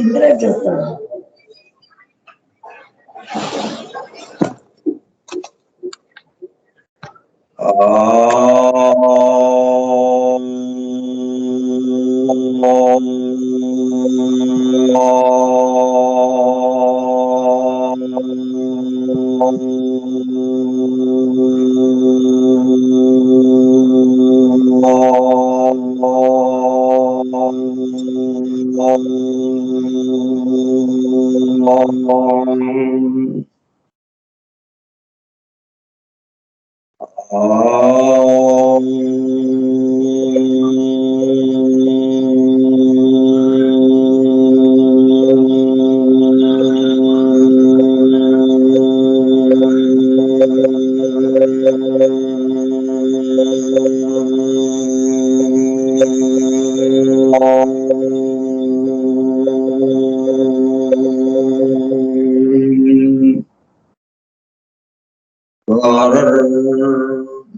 Interact చేస్తాడు.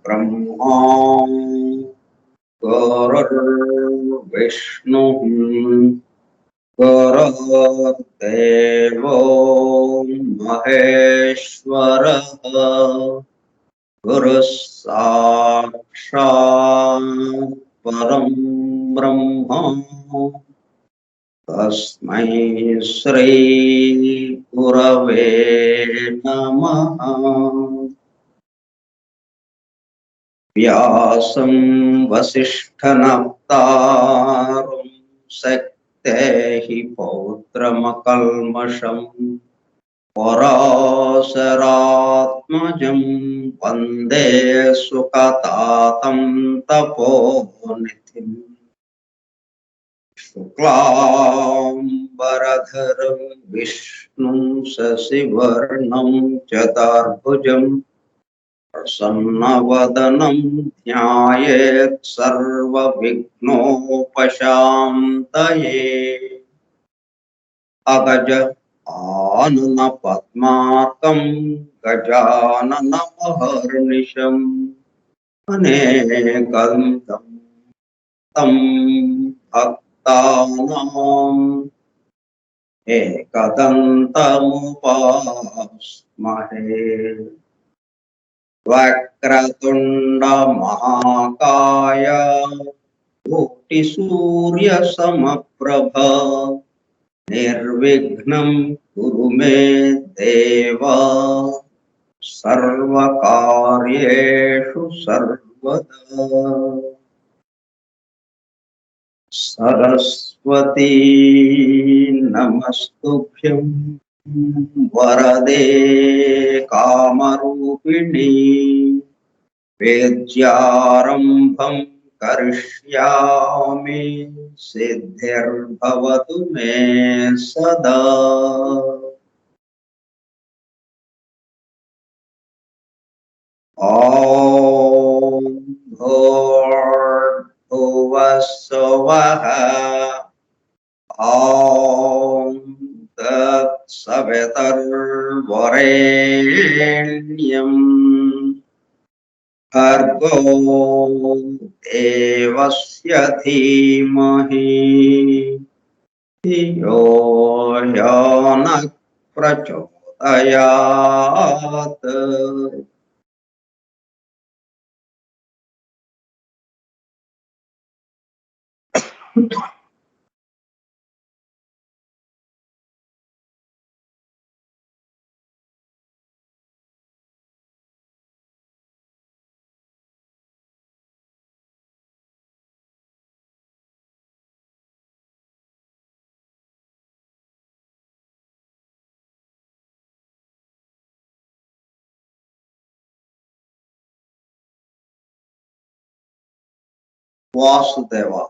ब्रह्मा गुरुर्विष्णु गुरुर्देवो महेश्वरः गुरुः साक्षात् परं ब्रह्म तस्मै श्री गुरवे नमः। व्यासं वसिष्ठनप्तारं शक्तेः पौत्रमकल्मषम् पराशरात्मजं वन्दे सुखतातं तपोनिधिम्। शुक्लाम्बरधरं विष्णुं शशिवर्णं चतुर्भुजं प्रसन्नवदनं ध्यायेत् सर्वविघ्नोपशान्तये। अगज आननपद्मार्कं गजाननमहर्निशम् अनेकदं तं भक्तानाम् एकदन्तमुपास्महे। वक्रतुण्डमहाकाय कोटिसूर्यसमप्रभ निर्विघ्नं कुरु मे देव सर्वकार्येषु सर्वदा। सरस्वती नमस्तुभ्यं वरदे कामरूपिणी वेद्यारम्भं करिष्यामि सिद्धिर्भवतु मे सदा। ॐ भूर्भुवः स्वः ॐ तत्सवितुर्वरेण्यं भर्गो देवस्य धीमहि धियो यो नः प्रचोदयात्। Vasudeva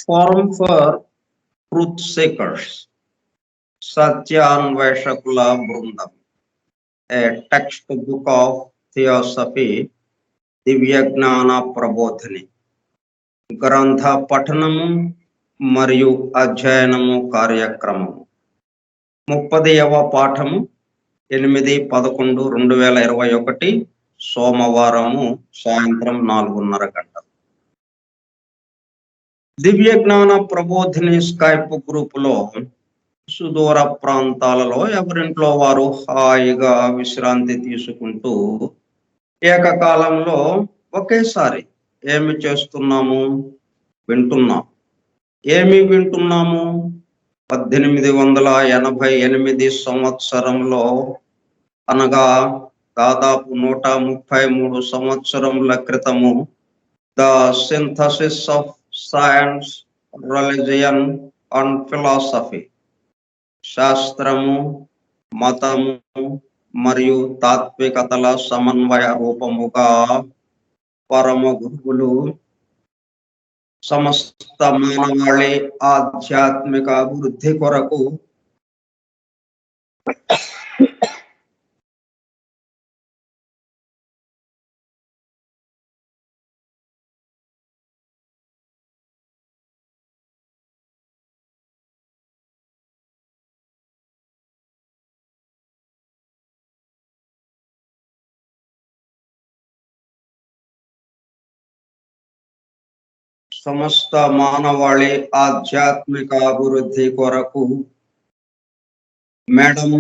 forum for truth seekers. సత్యాన్వేషకుల బృందం. ఏ టెక్స్ట్ బుక్ ఆఫ్ థియోసఫీ, దివ్య జ్ఞాన ప్రబోధిని. గ్రంథ పఠనము మరియు అధ్యయనము కార్యక్రమము. 30వ పాఠము 8/11/2021 సోమవారము సాయంత్రం 4:30 గంటలు. దివ్య జ్ఞాన ప్రబోధిని స్కైప్ గ్రూపులో సుదూర ప్రాంతాలలో ఎవరింట్లో వారు హాయిగా విశ్రాంతి తీసుకుంటూ ఏకకాలంలో ఒకేసారి ఏమి చేస్తున్నాము? వింటున్నాం. ఏమి వింటున్నాము? 1888 సంవత్సరంలో, అనగా దాదాపు 133 సంవత్సరముల క్రితము, the synthesis of science, religion and philosophy, శాస్త్రము, మతము మరియు తాత్వికతల సమన్వయ రూపముగా పరమ గురువులు సమస్త మానవాళి ఆధ్యాత్మిక అభివృద్ధి కొరకు సమస్త మానవాళి ఆధ్యాత్మిక అభివృద్ధి కొరకు మేడం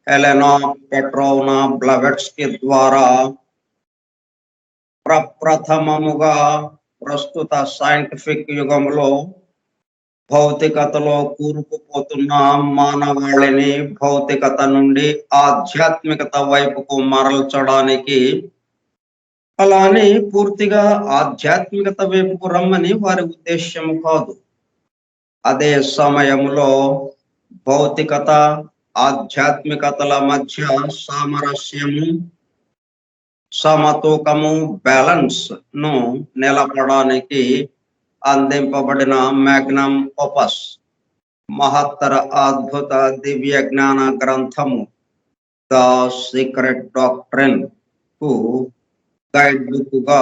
ఎలెనా పెట్రోవ్నా బ్లవెట్స్కీ ద్వారా ప్రప్రథమముగా ప్రస్తుత సైంటిఫిక్ యుగంలో భౌతికతలో కూరుకుపోతున్న మానవాళిని భౌతికత నుండి ఆధ్యాత్మికత వైపుకు మరల్చడానికి, అలానే పూర్తిగా ఆధ్యాత్మికత వైపుకు రమ్మని వారి ఉద్దేశ్యం కాదు. అదే సమయంలో భౌతికత, ఆధ్యాత్మికతల మధ్య సామరస్యము, సమతూకము, బ్యాలెన్స్ ను నిలపడానికి అందింపబడిన మ్యాగ్నమ్ ఓపస్, మహత్తర అద్భుత దివ్య జ్ఞాన గ్రంథము ద సీక్రెట్ డాక్ట్రిన్ కు గైడ్ బుక్ గా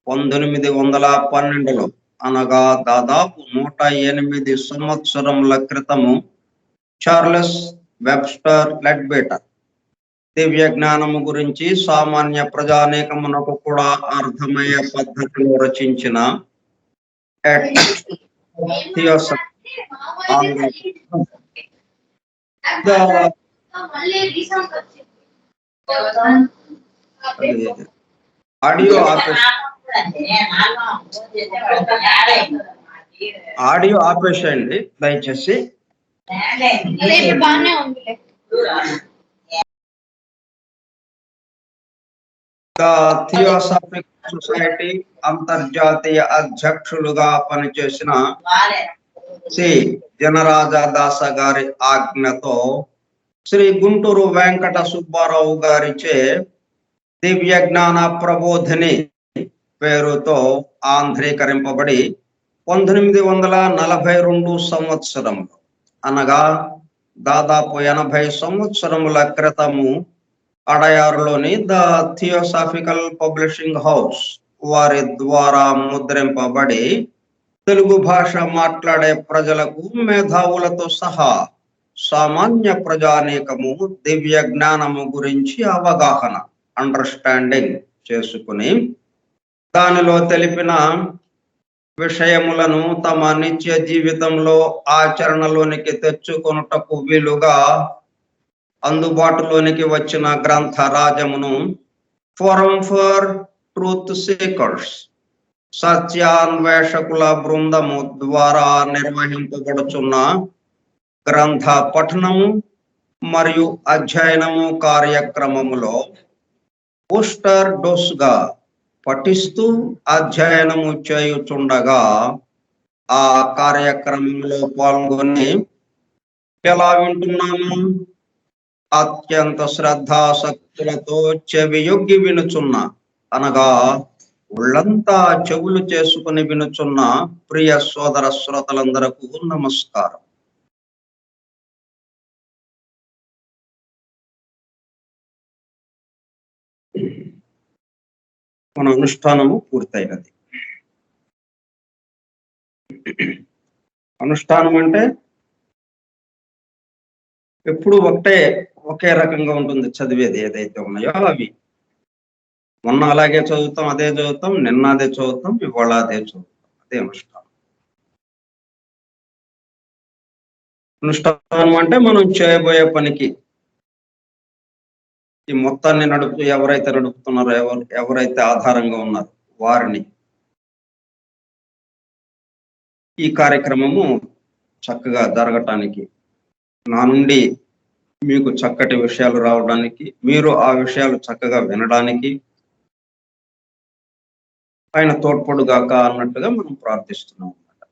1912లో, అనగా దాదాపు 108 సంవత్సరముల క్రితము, చార్లెస్ వెబ్స్టర్ లెడ్బీటర్ దివ్య జ్ఞానము గురించి సామాన్య ప్రజానీకమునకు కూడా అర్థమయ్యే పద్ధతిలో రచించిన ఆడియో ఆపేసేయండి దయచేసి. ద థియోసాఫిక్ సొసైటీ అంతర్జాతీయ అధ్యక్షులుగా పనిచేసిన శ్రీ జనరాజదాస గారి ఆజ్ఞతో శ్రీ గుంటూరు వెంకట సుబ్బారావు గారిచే దివ్య జ్ఞాన ప్రబోధిని పేరుతో ఆంధ్రీకరింపబడి 1942 సంవత్సరంలో, అనగా దాదాపు 80 సంవత్సరముల క్రితము, అడయారులోని ద థియోసాఫికల్ పబ్లిషింగ్ హౌస్ వారి ద్వారా ముద్రింపబడి తెలుగు భాష మాట్లాడే ప్రజలకు, మేధావులతో సహా సామాన్య ప్రజానీకము దివ్య జ్ఞానము గురించి అవగాహన, అండర్స్టాండింగ్ చేసుకుని దానిలో తెలిపిన విషయములను తమ నిత్య జీవితంలో ఆచరణలోనికి తెచ్చుకొనుటకు వీలుగా అందుబాటులోనికి వచ్చిన గ్రంథ రాజమును ఫోరం ఫర్ ట్రూత్ సీకర్స్, సత్యాన్వేషకుల బృందము ద్వారా నిర్వహింపబడుచున్న గ్రంథ పఠనము మరియు అధ్యయనము కార్యక్రమములో పోస్టర్ డోస్ గా పఠిస్తూ అధ్యయనము చేయుచుండగా, ఆ కార్యక్రమంలో పాల్గొని ఎలా వింటున్నాము? అత్యంత శ్రద్ధాసక్తులతో చెవియొగ్గి వినుచున్న, అనగా ఒళ్ళంతా చెవులు చేసుకుని వినుచున్న ప్రియ సోదర శ్రోతలందరకు నమస్కారం. మన అనుష్ఠానము పూర్తయినది. అనుష్ఠానం అంటే ఎప్పుడు ఒకే రకంగా ఉంటుంది. చదివేది ఏదైతే ఉన్నాయో అవి మొన్న అలాగే చదువుతాం, అదే చదువుతాం, నిన్న అదే చదువుతాం, ఇవాళ అదే చదువుతాం. అదే అనుష్ఠానం. అనుష్ఠానం అంటే మనం చేయబోయే పనికి ఈ మొత్తాన్ని ఎవరైతే నడుపుతున్నారో, ఎవరైతే ఆధారంగా ఉన్నారో వారిని ఈ కార్యక్రమము చక్కగా జరగటానికి, నా నుండి మీకు చక్కటి విషయాలు రావడానికి, మీరు ఆ విషయాలు చక్కగా వినడానికి ఆయన తోడ్పడుగాక అన్నట్టుగా మనం ప్రార్థిస్తున్నాం అన్నమాట.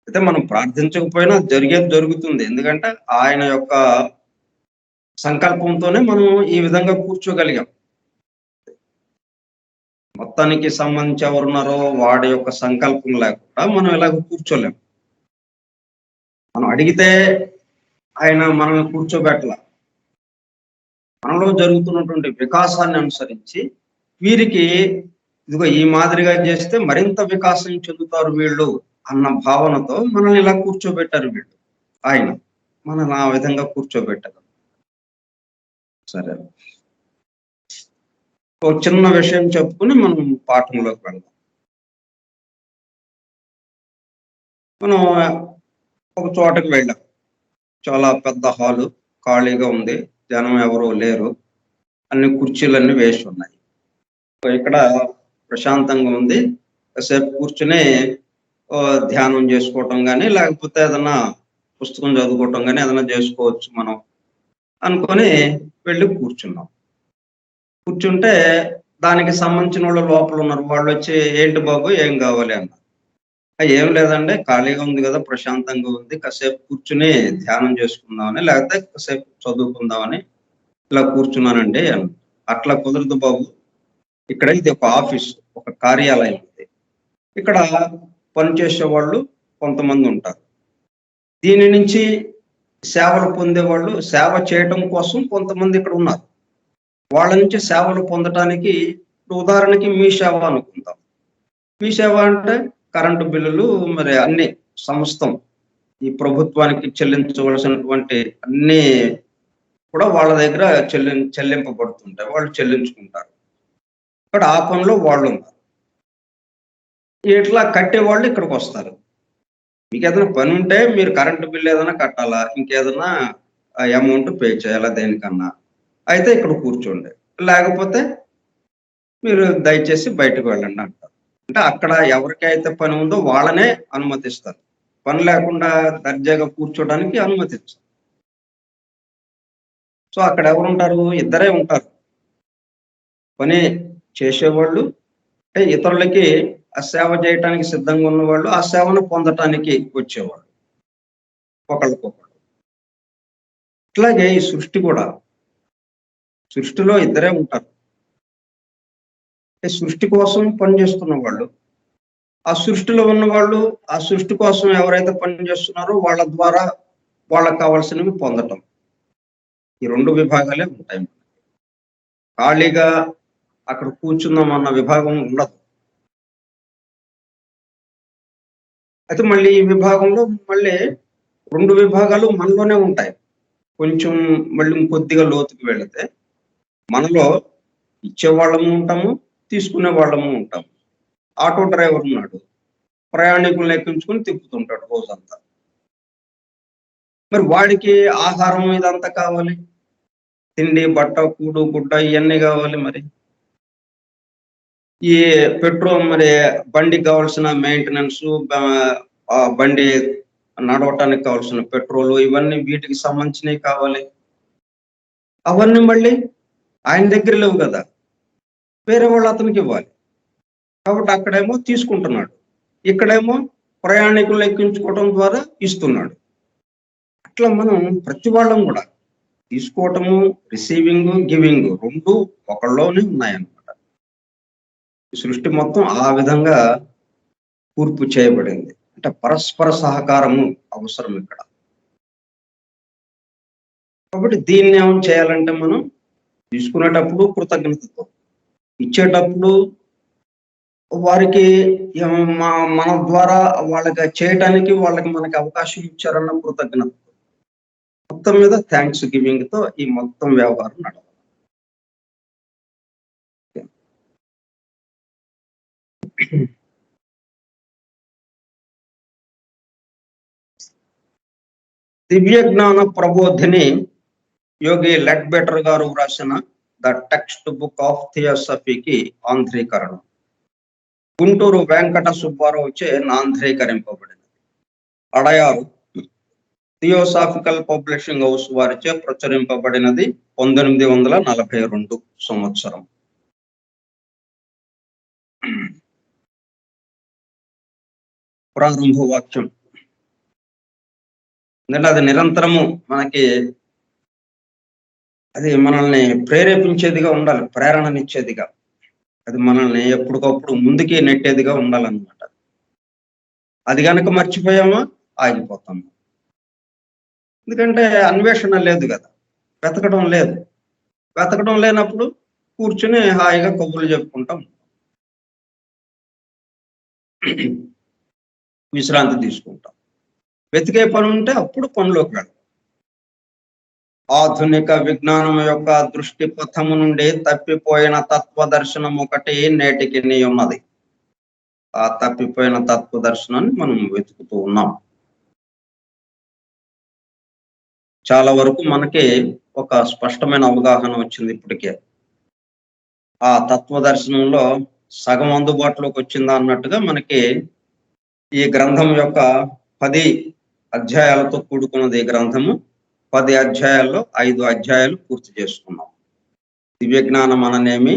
అయితే మనం ప్రార్థించకపోయినా జరిగేది జరుగుతుంది. ఎందుకంటే ఆయన యొక్క సంకల్పంతోనే మనం ఈ విధంగా కూర్చోగలిగాం. మొత్తానికి సంబంధించి ఎవరున్నారో వాడి యొక్క సంకల్పం లేకుండా మనం ఇలాగ కూర్చోలేం. మనం అడిగితే ఆయన మనల్ని కూర్చోబెట్టల. మనలో జరుగుతున్నటువంటి వికాసాన్ని అనుసరించి వీరికి ఇదిగో ఈ మాదిరిగా చేస్తే మరింత వికాసం చెందుతారు వీళ్ళు అన్న భావనతో మనల్ని ఇలా కూర్చోబెట్టారు వీళ్ళు. ఆయన మనల్ని ఆ విధంగా కూర్చోబెట్టారు. సరే, ఒక చిన్న విషయం చెప్పుకుని మనం పాఠంలోకి వెళ్దాం. మనం ఒక చోటకి వెళ్ళాం. చాలా పెద్ద హాలు, ఖాళీగా ఉంది, జనం ఎవరూ లేరు, అన్ని కుర్చీలన్నీ వేసి ఉన్నాయి. ఇక్కడ ప్రశాంతంగా ఉంది, కాసేపు కూర్చుని ధ్యానం చేసుకోవటం కానీ, లేకపోతే ఏదన్నా పుస్తకం చదువుకోవటం కానీ ఏదైనా చేసుకోవచ్చు మనం అనుకొని వెళ్ళి కూర్చున్నాం. కూర్చుంటే దానికి సంబంధించిన వాళ్ళు లోపల ఉన్నారు. వాళ్ళు వచ్చి ఏంటి బాబు ఏం కావాలి అన్నారు. ఏం లేదండి, ఖాళీగా ఉంది కదా, ప్రశాంతంగా ఉంది, కాసేపు కూర్చుని ధ్యానం చేసుకుందామని, లేకపోతే కాసేపు చదువుకుందామని ఇలా కూర్చున్నానండి అని. అట్లా కుదరదు బాబు, ఇక్కడ ఇది ఒక ఆఫీస్, ఒక కార్యాలయం ఉంది. ఇక్కడ పనిచేసే వాళ్ళు కొంతమంది ఉంటారు. దీని నుంచి సేవలు పొందేవాళ్ళు, సేవ చేయటం కోసం కొంతమంది ఇక్కడ ఉన్నారు. వాళ్ళ నుంచి సేవలు పొందటానికి, ఉదాహరణకి మీ సేవ అనుకుందాం. మీ సేవ అంటే కరెంటు బిల్లులు, మరి అన్ని సమస్తం ఈ ప్రభుత్వానికి చెల్లించవలసినటువంటి అన్ని కూడా వాళ్ళ దగ్గర చెల్లింపబడుతుంటాయి. వాళ్ళు చెల్లించుకుంటారు. ఇక్కడ ఆ పనిలో వాళ్ళు ఉన్నారు. ఇట్లా కట్టేవాళ్ళు ఇక్కడికి వస్తారు. మీకు ఏదైనా పని ఉంటే మీరు కరెంటు బిల్లు ఏదైనా కట్టాలా, ఇంకేదైనా అమౌంట్ పే చేయాలా దేనికన్నా, అయితే ఇక్కడ కూర్చోండి, లేకపోతే మీరు దయచేసి బయటకు వెళ్ళండి అంటారు. అంటే అక్కడ ఎవరికైతే పని ఉందో వాళ్ళనే అనుమతిస్తారు. పని లేకుండా దర్జాగా కూర్చోడానికి అనుమతించరు. సో అక్కడ ఎవరుంటారు? ఇద్దరే ఉంటారు. పని చేసేవాళ్ళు, అంటే ఇతరులకి ఆ సేవ చేయటానికి సిద్ధంగా ఉన్నవాళ్ళు, ఆ సేవను పొందటానికి వచ్చేవాళ్ళు ఒకళ్ళకొకళ్ళు. అట్లాగే ఈ సృష్టి కూడా, సృష్టిలో ఇద్దరే ఉంటారు. సృష్టి కోసం పనిచేస్తున్న వాళ్ళు, ఆ సృష్టిలో ఉన్నవాళ్ళు, ఆ సృష్టి కోసం ఎవరైతే పనిచేస్తున్నారో వాళ్ళ ద్వారా వాళ్ళకి కావాల్సినవి పొందటం. ఈ రెండు విభాగాలే ఉంటాయి. ఖాళీగా అక్కడ కూర్చుందాం అన్న విభాగం ఉండదు. అయితే మళ్ళీ ఈ విభాగంలో మళ్ళీ రెండు విభాగాలు మనలోనే ఉంటాయి. కొంచెం మళ్ళీ కొద్దిగా లోతుకు వెళితే మనలో ఇచ్చేవాళ్ళము ఉంటాము, తీసుకునే వాళ్ళము ఉంటాము. ఆటో డ్రైవర్ ఉన్నాడు, ప్రయాణికులను ఎక్కించుకుని తిప్పుతుంటాడు రోజంతా. మరి వాడికి ఆహారం ఇదంతా కావాలి, తిండి, బట్ట, కూడు, గుడ్డ ఇవన్నీ కావాలి. మరి ఈ పెట్రోల్, మరి బండికి కావాల్సిన మెయింటెనెన్స్, బండి నడవటానికి కావాల్సిన పెట్రోల్, ఇవన్నీ వీటికి సంబంధించినవి కావాలి. అవన్నీ మళ్ళీ ఆయన దగ్గర లేవు కదా, వేరే వాళ్ళు అతనికి ఇవ్వాలి. కాబట్టి అక్కడేమో తీసుకుంటున్నాడు, ఇక్కడేమో ప్రయాణికులను ఎక్కించుకోవడం ద్వారా ఇస్తున్నాడు. అట్లా మనం ప్రతి వాళ్ళం కూడా తీసుకోవటము, రిసీవింగ్, గివింగ్ రెండు ఒకళ్ళలోనే ఉన్నాయన్నమాట. సృష్టి మొత్తం ఆ విధంగా కూర్పు చేయబడింది. అంటే పరస్పర సహకారము అవసరం ఇక్కడ. కాబట్టి దీన్ని ఏమైనా చేయాలంటే మనం తీసుకునేటప్పుడు కృతజ్ఞతతో, ఇచ్చేటప్పుడు వారికి మన ద్వారా వాళ్ళకి చేయటానికి మనకి అవకాశం ఇచ్చారన్న కృతజ్ఞత. మొత్తం మీద థ్యాంక్స్ గివింగ్ తో ఈ మొత్తం వ్యవహారం నడవాలి. దివ్య జ్ఞాన ప్రబోధిని యోగి లెడ్బెటర్ గారు వ్రాసిన ద టెక్స్ట్ బుక్ ఆఫ్ థియోసఫీకి ఆంధ్రీకరణ గుంటూరు వెంకట సుబ్బారావు చే నాంధ్రీకరింపబడినది. అడయారు థియోసాఫికల్ పబ్లిషింగ్ హౌస్ వారిచే ప్రచురింపబడినది 1942 సంవత్సరం. ప్రారంభ వాక్యం. అది నిరంతరము అది మనల్ని ప్రేరేపించేదిగా ఉండాలి, ప్రేరణనిచ్చేదిగా. అది మనల్ని ఎప్పటికప్పుడు ముందుకి నెట్టేదిగా ఉండాలన్నమాట. అది కనుక మర్చిపోయామా ఆగిపోతాము. ఎందుకంటే అన్వేషణ లేదు కదా, వెతకడం లేదు. వెతకడం లేనప్పుడు కూర్చుని హాయిగా కబుర్లు చెప్పుకుంటాం, విశ్రాంతి తీసుకుంటాం. వెతికే పని ఉంటే అప్పుడు పనిలోకి వెళ్తాం. ఆధునిక విజ్ఞానం యొక్క దృష్టి పథము నుండి తప్పిపోయిన తత్వదర్శనం ఒకటి నేటికి ఉన్నది. ఆ తప్పిపోయిన తత్వదర్శనాన్ని మనం వెతుకుతూ ఉన్నాం. చాలా వరకు మనకి ఒక స్పష్టమైన అవగాహన వచ్చింది ఇప్పటికే. ఆ తత్వదర్శనంలో సగం అందుబాటులోకి వచ్చిందా అన్నట్టుగా మనకి ఈ గ్రంథం యొక్క 10 అధ్యాయాలతో కూడుకున్నది. ఈ గ్రంథము 10 అధ్యాయాల్లో 5 అధ్యాయాలు పూర్తి చేసుకున్నాం. దివ్య జ్ఞానం అననేమి,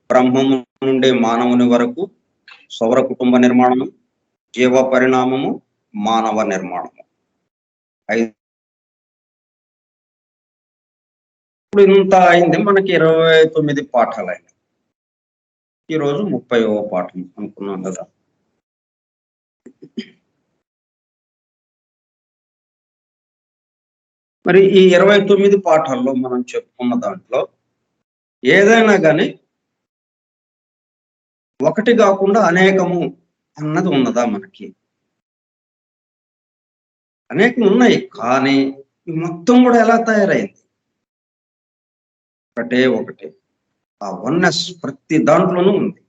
బ్రహ్మము నుండి మానవుని వరకు, సౌర కుటుంబ నిర్మాణము, జీవ పరిణామము, మానవ నిర్మాణము. ఇప్పుడు ఇంత అయింది, మనకి 29 పాఠాలు అయినాయి. ఈరోజు 30వ పాఠం అనుకున్నాం కదా. మరి ఈ 29 పాఠాల్లో మనం చెప్పుకున్న దాంట్లో ఏదైనా కానీ ఒకటి కాకుండా అనేకము అన్నది ఉన్నదా? మనకి అనేకం ఉన్నాయి, కానీ మొత్తం కూడా ఎలా తయారైంది? ఒకటే. ఆ వన్నెస్ ప్రతి దాంట్లోనూ ఉంది,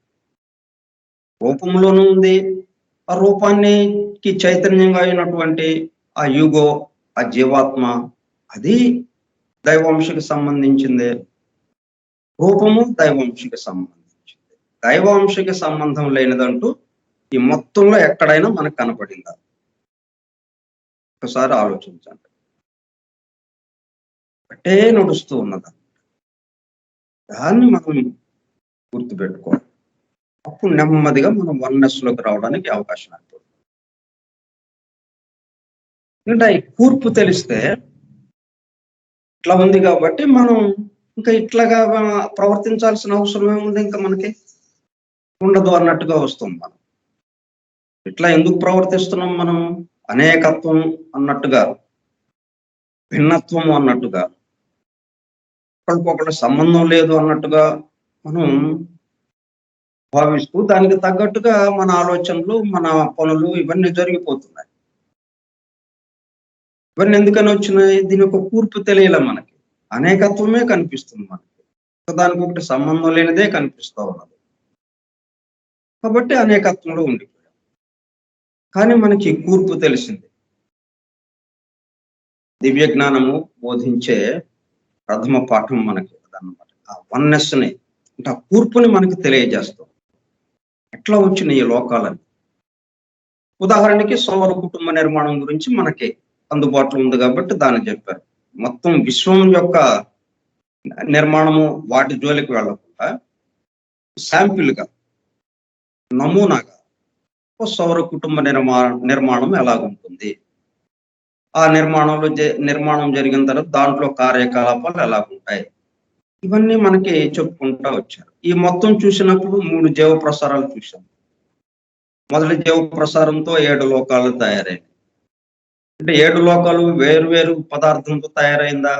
రూపంలోనూ ఉంది. ఆ రూపానికి చైతన్యంగా అయినటువంటి ఆ యుగో, ఆ జీవాత్మ, అది దైవాంశకి సంబంధించిందే. రూపము దైవాంశకి సంబంధించింది. దైవాంశకి సంబంధం లేనిదంటూ ఈ మొత్తంలో ఎక్కడైనా మనకు కనపడిందా? ఒకసారి ఆలోచించండి. ఒకటే నడుస్తూ ఉన్నదా? దాన్ని మనం గుర్తుపెట్టుకోవాలి. అప్పుడు నెమ్మదిగా మనం వన్నెస్ లోకి రావడానికి అవకాశం ఉంటుంది. ఎందుకంటే ఈ కూర్పు తెలిస్తే ఇట్లా ఉంది కాబట్టి మనం ఇంకా ఇట్లాగా ప్రవర్తించాల్సిన అవసరం ఏముంది, ఇంకా మనకి ఉండదు అన్నట్టుగా వస్తుంది. మనం ఇట్లా ఎందుకు ప్రవర్తిస్తున్నాం? మనం అనేకత్వం అన్నట్టుగా, భిన్నత్వం అన్నట్టుగా, ఒకరికొకటి సంబంధం లేదు అన్నట్టుగా మనం భావిస్తూ దానికి తగ్గట్టుగా మన ఆలోచనలు, మన పనులు ఇవన్నీ జరిగిపోతున్నాయి. ఇవన్నీ ఎందుకని వచ్చినాయి? దీని ఒక కూర్పు తెలియలే మనకి. అనేకత్వమే కనిపిస్తుంది మనకి, దానికి ఒకటి సంబంధం లేనిదే కనిపిస్తూ ఉన్నది. కాబట్టి అనేకత్వంలో ఉండిపోయాం. కానీ మనకి కూర్పు తెలిసింది. దివ్య జ్ఞానము బోధించే ప్రథమ పాఠం మనకి అన్నమాట. ఆ వన్నెస్ ని, అంటే ఆ కూర్పుని మనకి తెలియజేస్తాం. ఎట్లా వచ్చిన ఈ లోకాలని. ఉదాహరణకి సౌర కుటుంబ నిర్మాణం గురించి మనకి అందుబాటులో ఉంది కాబట్టి దాన్ని చెప్పారు. మొత్తం విశ్వం యొక్క నిర్మాణము వాటి జోలికి వెళ్ళకుండా శాంపిల్గా, నమూనాగా సౌర కుటుంబ నిర్మాణం ఎలాగుంటుంది, ఆ నిర్మాణం జరిగిన తర్వాత దాంట్లో కార్యకలాపాలు ఎలాగుంటాయి, ఇవన్నీ మనకి చెప్పుకుంటా వచ్చారు. ఈ మొత్తం చూసినప్పుడు 3 జీవ ప్రసారాలు చూసాం. మొదటి జీవ ప్రసారంతో 7 లోకాలు తయారైంది. అంటే 7 లోకాలు వేరు పదార్థంతో తయారైందా?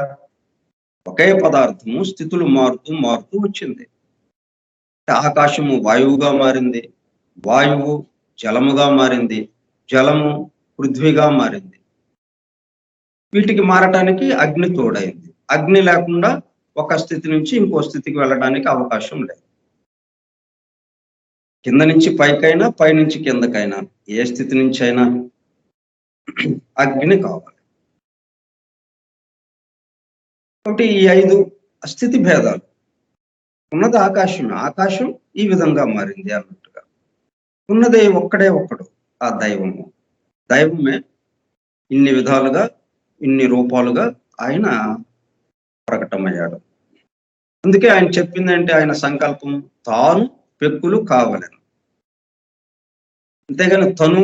ఒకే పదార్థము స్థితులు మారుతూ వచ్చింది. ఆకాశము వాయువుగా మారింది, వాయువు జలముగా మారింది, జలము పృథ్వీగా మారింది. వీటికి మారటానికి అగ్ని తోడైంది. అగ్ని లేకుండా ఒక స్థితి నుంచి ఇంకో స్థితికి వెళ్ళడానికి అవకాశం లేదు. కింద నుంచి పైకైనా, పైనుంచి కిందకైనా, ఏ స్థితి నుంచి అయినా అగ్ని కావాలి. కాబట్టి ఈ 5 స్థితి భేదాలు. ఉన్నది ఆకాశమే. ఆకాశం ఈ విధంగా మారింది అన్నట్టుగా. ఉన్నది ఒక్కడే ఒక్కడు, ఆ దైవము. దైవమే ఇన్ని విధాలుగా, ఇన్ని రూపాలుగా ఆయన ప్రకటమయ్యాడు. అందుకే ఆయన చెప్పిందంటే ఆయన సంకల్పం తాను పెక్కులు కావలెను. అంతేగాని తను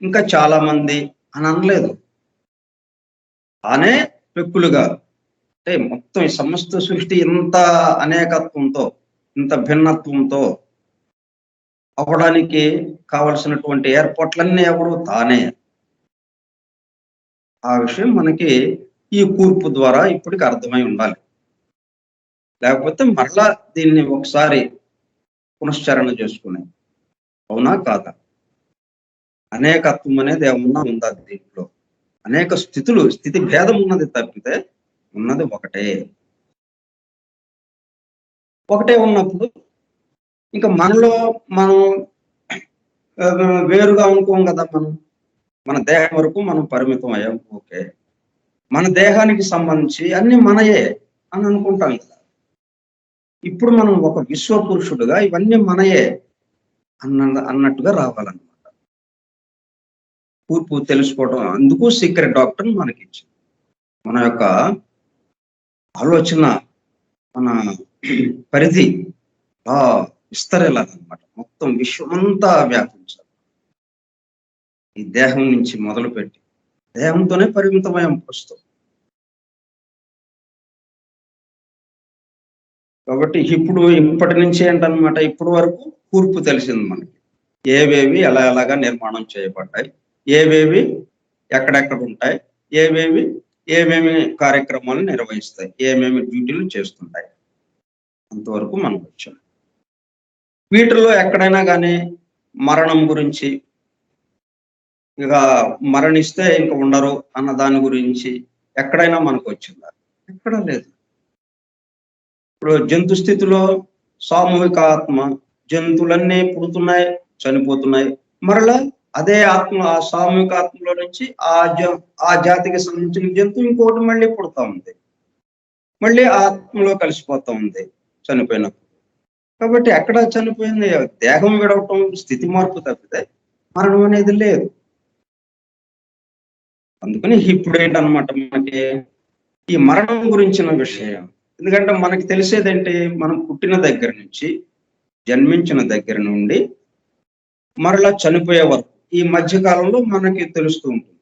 ఇంకా చాలా మంది అని అనలేదు. తానే పెక్కులుగా, అంటే మొత్తం ఈ సమస్త సృష్టి ఇంత అనేకత్వంతో, ఇంత భిన్నత్వంతో అవ్వడానికి కావలసినటువంటి ఏర్పాట్లన్నీ ఎవరు? తానే. ఆ విషయం మనకి ఈ కూర్పు ద్వారా ఇప్పటికి అర్థమై ఉండాలి. లేకపోతే మరలా దీన్ని ఒకసారి పునశ్చరణ చేసుకునే, అవునా కాదా? అనేకత్వం అనేది ఏమన్నా ఉందా దీంట్లో? అనేక స్థితులు, స్థితి భేదం ఉన్నది తప్పితే ఉన్నది ఒకటే. ఒకటే ఉన్నప్పుడు ఇంకా మనలో మనం వేరుగా అనుకోం కదా మనం. మన దేహం వరకు మనం పరిమితం అయ్యాం. ఓకే. మన దేహానికి సంబంధించి అన్ని మనయే అని అనుకుంటాం కదా. ఇప్పుడు మనం ఒక విశ్వ పురుషుడుగా ఇవన్నీ మనయే అన్నట్టుగా రావాలన్నమాట. కూర్పు తెలుసుకోవడం అందుకు సీక్రెట్ డాక్టర్ మనకి ఇచ్చింది. మన యొక్క ఆలోచన, మన పరిధి విస్తరేలాగనమాట. మొత్తం విశ్వమంతా వ్యాపించాలి. ఈ దేహం నుంచి మొదలుపెట్టి దేహంతోనే పరిమితమయం ప్రస్తుతం. కాబట్టి ఇప్పుడు ఇప్పటి నుంచి ఏంటనమాట, ఇప్పటి వరకు కూర్పు తెలిసింది మనకి. ఏవేవి ఎలాగా నిర్మాణం చేయబడ్డాయి, ఏవేవి ఎక్కడెక్కడ ఉంటాయి, ఏమేమి కార్యక్రమాలు నిర్వహిస్తాయి, ఏమేమి డ్యూటీలు చేస్తుంటాయి, అంతవరకు మనం వచ్చాం. వీటిల్లో ఎక్కడైనా కానీ మరణం గురించి, ఇక మరణిస్తే ఇంక ఉండరు అన్న దాని గురించి ఎక్కడైనా మనకు వచ్చిందా? ఎక్కడా లేదు. ఇప్పుడు జంతు స్థితిలో సామూహిక ఆత్మ, జంతువులన్నీ పుడుతున్నాయి, చనిపోతున్నాయి. మరలా అదే ఆత్మ, ఆ సామూహిక ఆత్మలో నుంచి ఆ జాతికి సంబంధించిన జంతువు ఇంకోటి మళ్ళీ పుడతా ఉంది. మళ్ళీ ఆత్మలో కలిసిపోతా ఉంది చనిపోయినప్పుడు. కాబట్టి ఎక్కడ చనిపోయింది? దేహం విడవటం, స్థితి మార్పు తప్పితే మరణం అనేది లేదు. అందుకని ఇప్పుడు ఏంటనమాట మనకి ఈ మరణం గురించిన విషయం. ఎందుకంటే మనకి తెలిసేదేంటి, మనం పుట్టిన దగ్గర నుంచి, జన్మించిన దగ్గర నుండి మరలా చనిపోయే వరకు ఈ మధ్య కాలంలో మనకి తెలుస్తూ ఉంటుంది.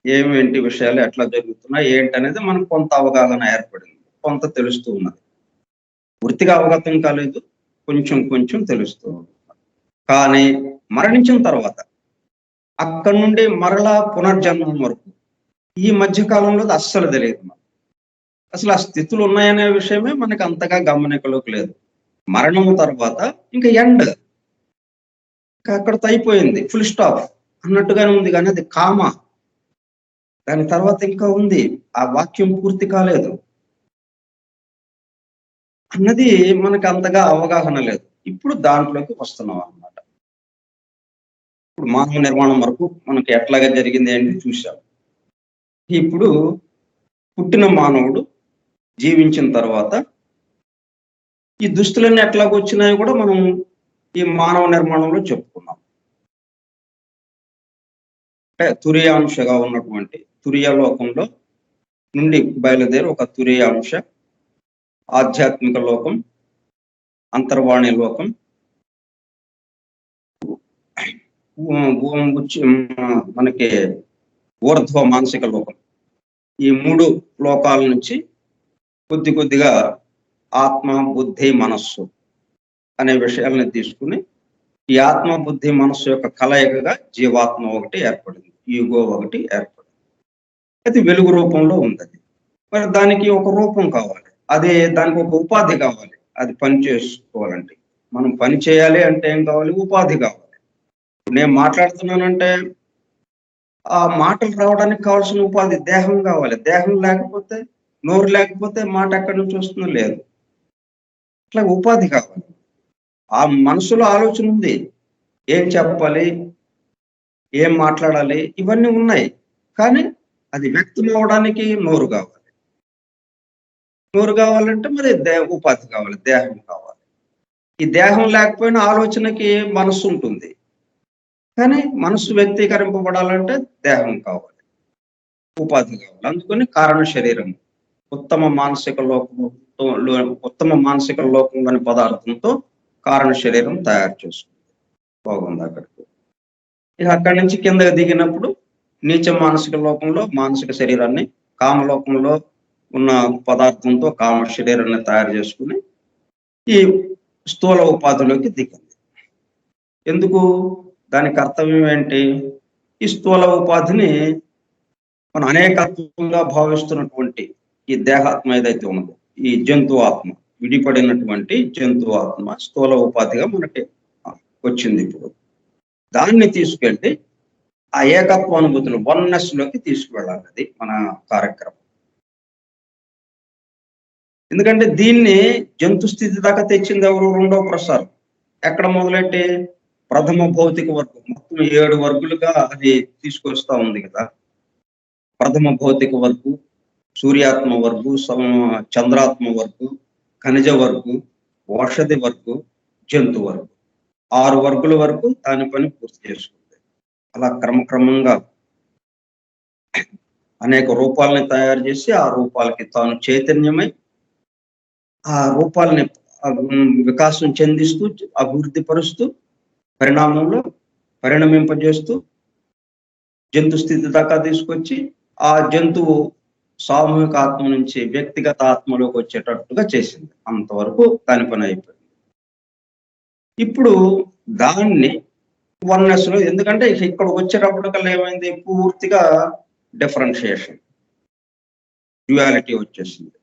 ఏమేంటి విషయాలు ఎట్లా జరుగుతున్నాయి ఏంటనేది మనకు కొంత అవగాహన ఏర్పడింది, కొంత తెలుస్తూ ఉన్నది. పూర్తిగా అవగతం కాలేదు, కొంచెం కొంచెం తెలుస్తూ ఉంది. కానీ మరణించిన తర్వాత అక్కడి నుండి మరలా పునర్జన్మం వరకు ఈ మధ్య కాలంలో అస్సలు తెలియదు. అసలు ఆ స్థితులు ఉన్నాయనే విషయమే మనకు అంతగా గమనికలోకి లేదు. మరణం తర్వాత ఇంకా ఎండ్, అక్కడితో అయిపోయింది, ఫుల్ స్టాప్ అన్నట్టుగానే ఉంది. కానీ అది కామ, దాని తర్వాత ఇంకా ఉంది, ఆ వాక్యం పూర్తి కాలేదు అన్నది మనకు అంతగా అవగాహన లేదు. ఇప్పుడు దాంట్లోకి వస్తున్నాం అన్నమాట. ఇప్పుడు మానవ నిర్మాణం వరకు మనకి ఎట్లాగా జరిగింది ఏంటి చూసాం. ఇప్పుడు పుట్టిన మానవుడు జీవించిన తర్వాత ఈ దుస్తులన్నీ ఎట్లాగొచ్చినాయో కూడా మనం ఈ మానవ నిర్మాణంలో చెప్పుకున్నాం. అంటే తురియాంశగా ఉన్నటువంటి తురియ లోకంలో నుండి బయలుదేరి ఒక తురియాంశ, ఆధ్యాత్మిక లోకం, అంతర్వాణి లోకం, మనకి ఊర్ధ్వ మానసిక లోకం, ఈ 3 లోకాల నుంచి కొద్ది కొద్దిగా ఆత్మ, బుద్ధి, మనస్సు అనే విషయాలని తీసుకుని ఈ ఆత్మ, బుద్ధి, మనస్సు యొక్క కలయికగా జీవాత్మ ఒకటి ఏర్పడింది, ఈగో ఒకటి ఏర్పడింది. అది వెలుగు రూపంలో ఉంది. అది మరి దానికి ఒక రూపం కావాలి, అదే దానికి ఒక ఉపాధి కావాలి, అది పని చేసుకోవాలంటే. మనం పని చేయాలి అంటే ఏం కావాలి? ఉపాధి కావాలి. నేను మాట్లాడుతున్నానంటే ఆ మాటలు రావడానికి కావాల్సిన ఉపాధి దేహం కావాలి. దేహం లేకపోతే, నోరు లేకపోతే మాట ఎక్కడి నుంచి వస్తుందో? లేదు. అట్లా ఉపాధి కావాలి. ఆ మనసులో ఆలోచన ఉంది. ఏం చెప్పాలి? ఏం మాట్లాడాలి? ఇవన్నీ ఉన్నాయి. కానీ అది వ్యక్తం అవ్వడానికి నోరు కావాలి. నోరు కావాలంటే మరి ఉపాధి కావాలి. దేహం కావాలి. ఈ దేహం లేకపోయినా ఆలోచనకి మనస్సు ఉంటుంది. కానీ మనస్సు వ్యక్తీకరింపబడాలంటే దేహం కావాలి. ఉపాధి కావాలి. అందుకని కారణ శరీరం. ఉత్తమ మానసిక లోకంలోని పదార్థంతో కారణ శరీరం తయారు చేసుకుంది. బాగుంది అక్కడికి. ఇక అక్కడి నుంచి కిందకి దిగినప్పుడు నీచ మానసిక లోకంలో మానసిక శరీరాన్ని, కామలోకంలో ఉన్న పదార్థంతో కామ శరీరాన్ని తయారు చేసుకుని ఈ స్థూల ఉపాధిలోకి దిగింది. ఎందుకు? దాని కర్తవ్యం ఏంటి? ఈ స్థూల ఉపాధిని మనం అనేకత్వంగా భావిస్తున్నటువంటి ఈ దేహాత్మ ఏదైతే ఉన్నదో, ఈ జంతు ఆత్మ, విడిపడినటువంటి జంతు ఆత్మ స్థూల ఉపాధిగా మనకి వచ్చింది. ఇప్పుడు దాన్ని తీసుకెళ్ళి ఆ ఏకత్వ అనుభూతులు వన్నెస్ లోకి తీసుకువెళ్ళాలి. అది మన కార్యక్రమం. ఎందుకంటే దీన్ని జంతు స్థితి దాకా తెచ్చింది ఎవరు? రెండవ ప్రసారం. ఎక్కడ మొదలెట్టి ప్రథమ భౌతిక వర్గం, మొత్తం 7 వర్గులుగా అది తీసుకొస్తా ఉంది కదా. ప్రథమ భౌతిక వర్గు, సూర్యాత్మ వర్గు, చంద్రాత్మ వర్గు, ఖనిజ వర్గు, ఔషధి వర్గు, జంతు వర్గు. 6 వర్గుల వరకు దాని పని పూర్తి చేసుకుంది. అలా క్రమక్రమంగా అనేక రూపాలని తయారు చేసి ఆ రూపాలకి తాను చైతన్యమై ఆ రూపాలని వికాసం చెందిస్తూ, అభివృద్ధి పరుస్తూ, పరిణామంలో పరిణమింపజేస్తూ జంతు స్థితి దాకా తీసుకొచ్చి ఆ జంతువు సామూహిక ఆత్మ నుంచి వ్యక్తిగత ఆత్మలోకి వచ్చేటట్టుగా చేసింది. అంతవరకు దాని పని అయిపోయింది. ఇప్పుడు దాన్ని వన్నెస్ లో, ఎందుకంటే ఇక్కడ వచ్చేటప్పటికల్లా ఏమైంది? పూర్తిగా డిఫరెన్షియేషన్, డ్యుయాలిటీ వచ్చేసింది.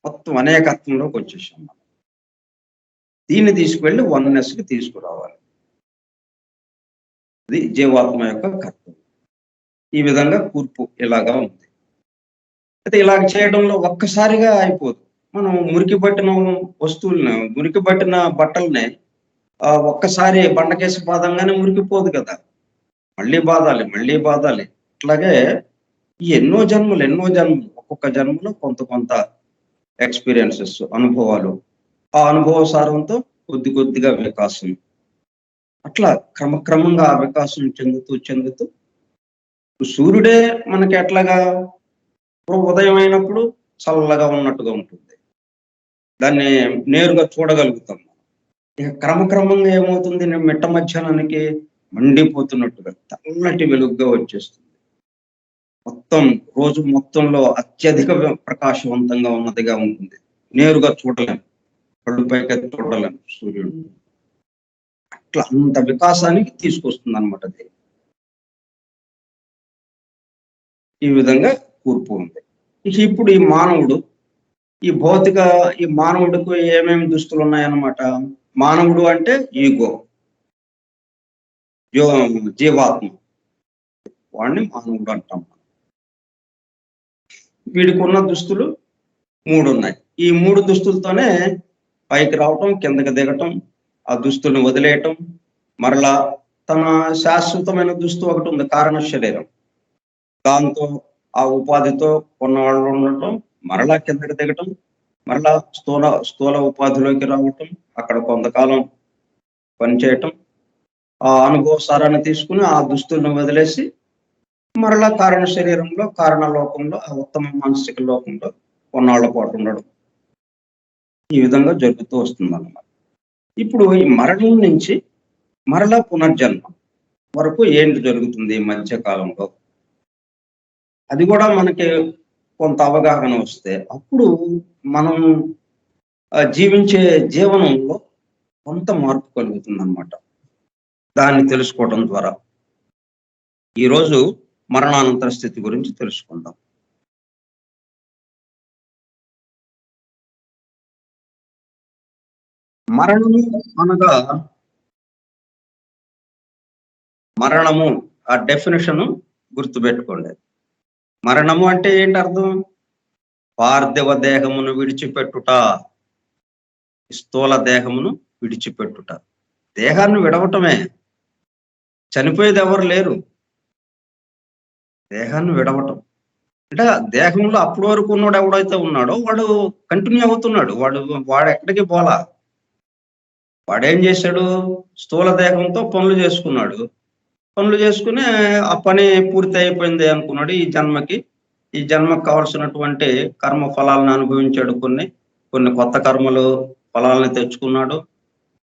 మొత్తం అనేకత్వంలోకి వచ్చేసాం మనం. దీన్ని తీసుకువెళ్ళి వన్నెస్ కి తీసుకురావాలి. ఇది జీవాత్మ యొక్క కర్తవ్యం. ఈ విధంగా కూర్పు ఇలాగా ఉంది. అయితే ఇలాగ చేయడంలో ఒక్కసారిగా అయిపోదు. మనం మురికి పట్టిన వస్తువులను, మురికి పట్టిన బట్టల్ని ఒక్కసారి బండకేసి బాదంగానే మురికిపోదు కదా. మళ్ళీ బాదాలి, మళ్ళీ బాదాలి. అట్లాగే ఎన్నో జన్మలు, ఒక్కొక్క జన్మలో కొంత ఎక్స్పీరియన్సెస్, అనుభవాలు, ఆ అనుభవ సారంతో కొద్దిగా వికాసం. అట్లా క్రమక్రమంగా ఆ వికాసం చెందుతూ సూర్యుడే మనకి ఎట్లాగా ఉదయం అయినప్పుడు చల్లగా ఉన్నట్టుగా ఉంటుంది. దాన్ని నేరుగా చూడగలుగుతాం. ఇక క్రమక్రమంగా ఏమవుతుంది? మిట్ట మధ్యాహ్నానికి మండిపోతున్నట్టుగా తెల్లటి వెలుగుగా వచ్చేస్తుంది. మొత్తం రోజు మొత్తంలో అత్యధిక ప్రకాశవంతంగా ఉన్నదిగా ఉంటుంది. నేరుగా చూడలేము, కళ్ళు పైకి చూడలేము సూర్యుడు. అట్లా అంత వికాసానికి తీసుకొస్తుంది అనమాట అది. ఈ విధంగా కూర్పు ఉంది. ఇక ఇప్పుడు ఈ మానవుడు, ఈ మానవుడికి ఏమేమి దుస్తులు ఉన్నాయన్నమాట. మానవుడు అంటే ఈగో, జీవాత్మ, వాడిని మానవుడు అంటాం. వీడికి ఉన్న దుస్తులు 3 ఉన్నాయి. ఈ 3 దుస్తులతోనే పైకి రావటం, కిందకి దిగటం, ఆ దుస్తుల్ని వదిలేయటం, మరలా తన శాశ్వతమైన దుస్తు ఒకటి ఉంది, కారణ శరీరం. దాంతో ఆ ఉపాధితో కొన్నాళ్ళు ఉండటం, మరలా కిందకి దిగటం, మరలా స్థూల ఉపాధిలోకి రావటం, అక్కడ కొంతకాలం పనిచేయటం, ఆ అనుభవ సారాన్ని తీసుకుని ఆ దుస్తులను వదిలేసి మరలా కారణ శరీరంలో, కారణ లోకంలో, ఆ ఉత్తమ మానసిక లోకంలో కొన్నాళ్ల పాటు ఉండడం. ఈ విధంగా జరుగుతూ వస్తుంది అన్నమాట. ఇప్పుడు ఈ మరణం నుంచి మరలా పునర్జన్మ వరకు ఏంటి జరుగుతుంది ఈ మధ్య కాలంలో? అది కూడా మనకి కొంత అవగాహన వస్తే అప్పుడు మనం జీవించే జీవనంలో కొంత మార్పు కలుగుతుంది అన్నమాట. దాన్ని తెలుసుకోవడం ద్వారా ఈరోజు మరణానంతర స్థితి గురించి తెలుసుకుందాం. మరణము అనగా మరణము ఆ డెఫినేషన్ గుర్తుపెట్టుకోండి. మరణము అంటే ఏంటి అర్థం? పార్థివ దేహమును విడిచిపెట్టుట, స్థూల దేహమును విడిచిపెట్టుట. దేహాన్ని విడవటమే, చనిపోయేది ఎవరు లేరు. దేహాన్ని విడవటం అంటే దేహంలో అప్పటి వరకు ఉన్నాడు ఎవడైతే ఉన్నాడో వాడు కంటిన్యూ అవుతున్నాడు. వాడు ఎక్కడికి పోలా. వాడేం చేశాడు? స్థూల దేహంతో పనులు చేసుకున్నాడు. పనులు చేసుకుని ఆ పని పూర్తి అయిపోయింది అనుకున్నాడు ఈ జన్మకి. ఈ జన్మకు కావాల్సినటువంటి కర్మ ఫలాలను అనుభవించాడు. కొన్ని కొత్త కర్మలు ఫలాలను తెచ్చుకున్నాడు.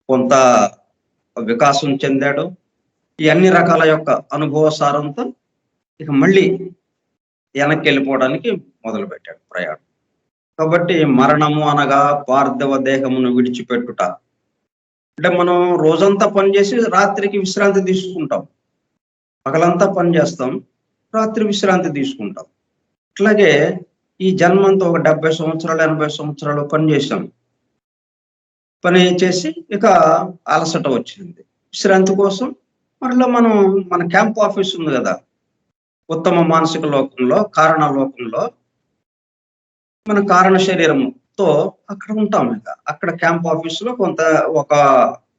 కొంత వికాసం చెందాడు. ఈ అన్ని రకాల యొక్క అనుభవ సారంతో ఇక మళ్ళీ వెనక్కి వెళ్ళిపోవడానికి మొదలుపెట్టాడు ప్రయాణం. కాబట్టి మరణము అనగా పార్థివ దేహమును విడిచిపెట్టుట. అంటే మనం రోజంతా పనిచేసి రాత్రికి విశ్రాంతి తీసుకుంటాం. పగలంతా పని చేస్తాం, రాత్రి విశ్రాంతి తీసుకుంటాం. అట్లాగే ఈ జన్మంతా ఒక 70 సంవత్సరాలు 80 సంవత్సరాలు పని చేశాం. పని చేసి ఇక అలసట వచ్చింది. విశ్రాంతి కోసం మరలా మనం మన క్యాంప్ ఆఫీస్ ఉంది కదా, ఉత్తమ మానసిక లోకంలో, కారణ లోకంలో మన కారణ శరీరంతో అక్కడ ఉంటాం. ఇక అక్కడ క్యాంప్ ఆఫీస్ లో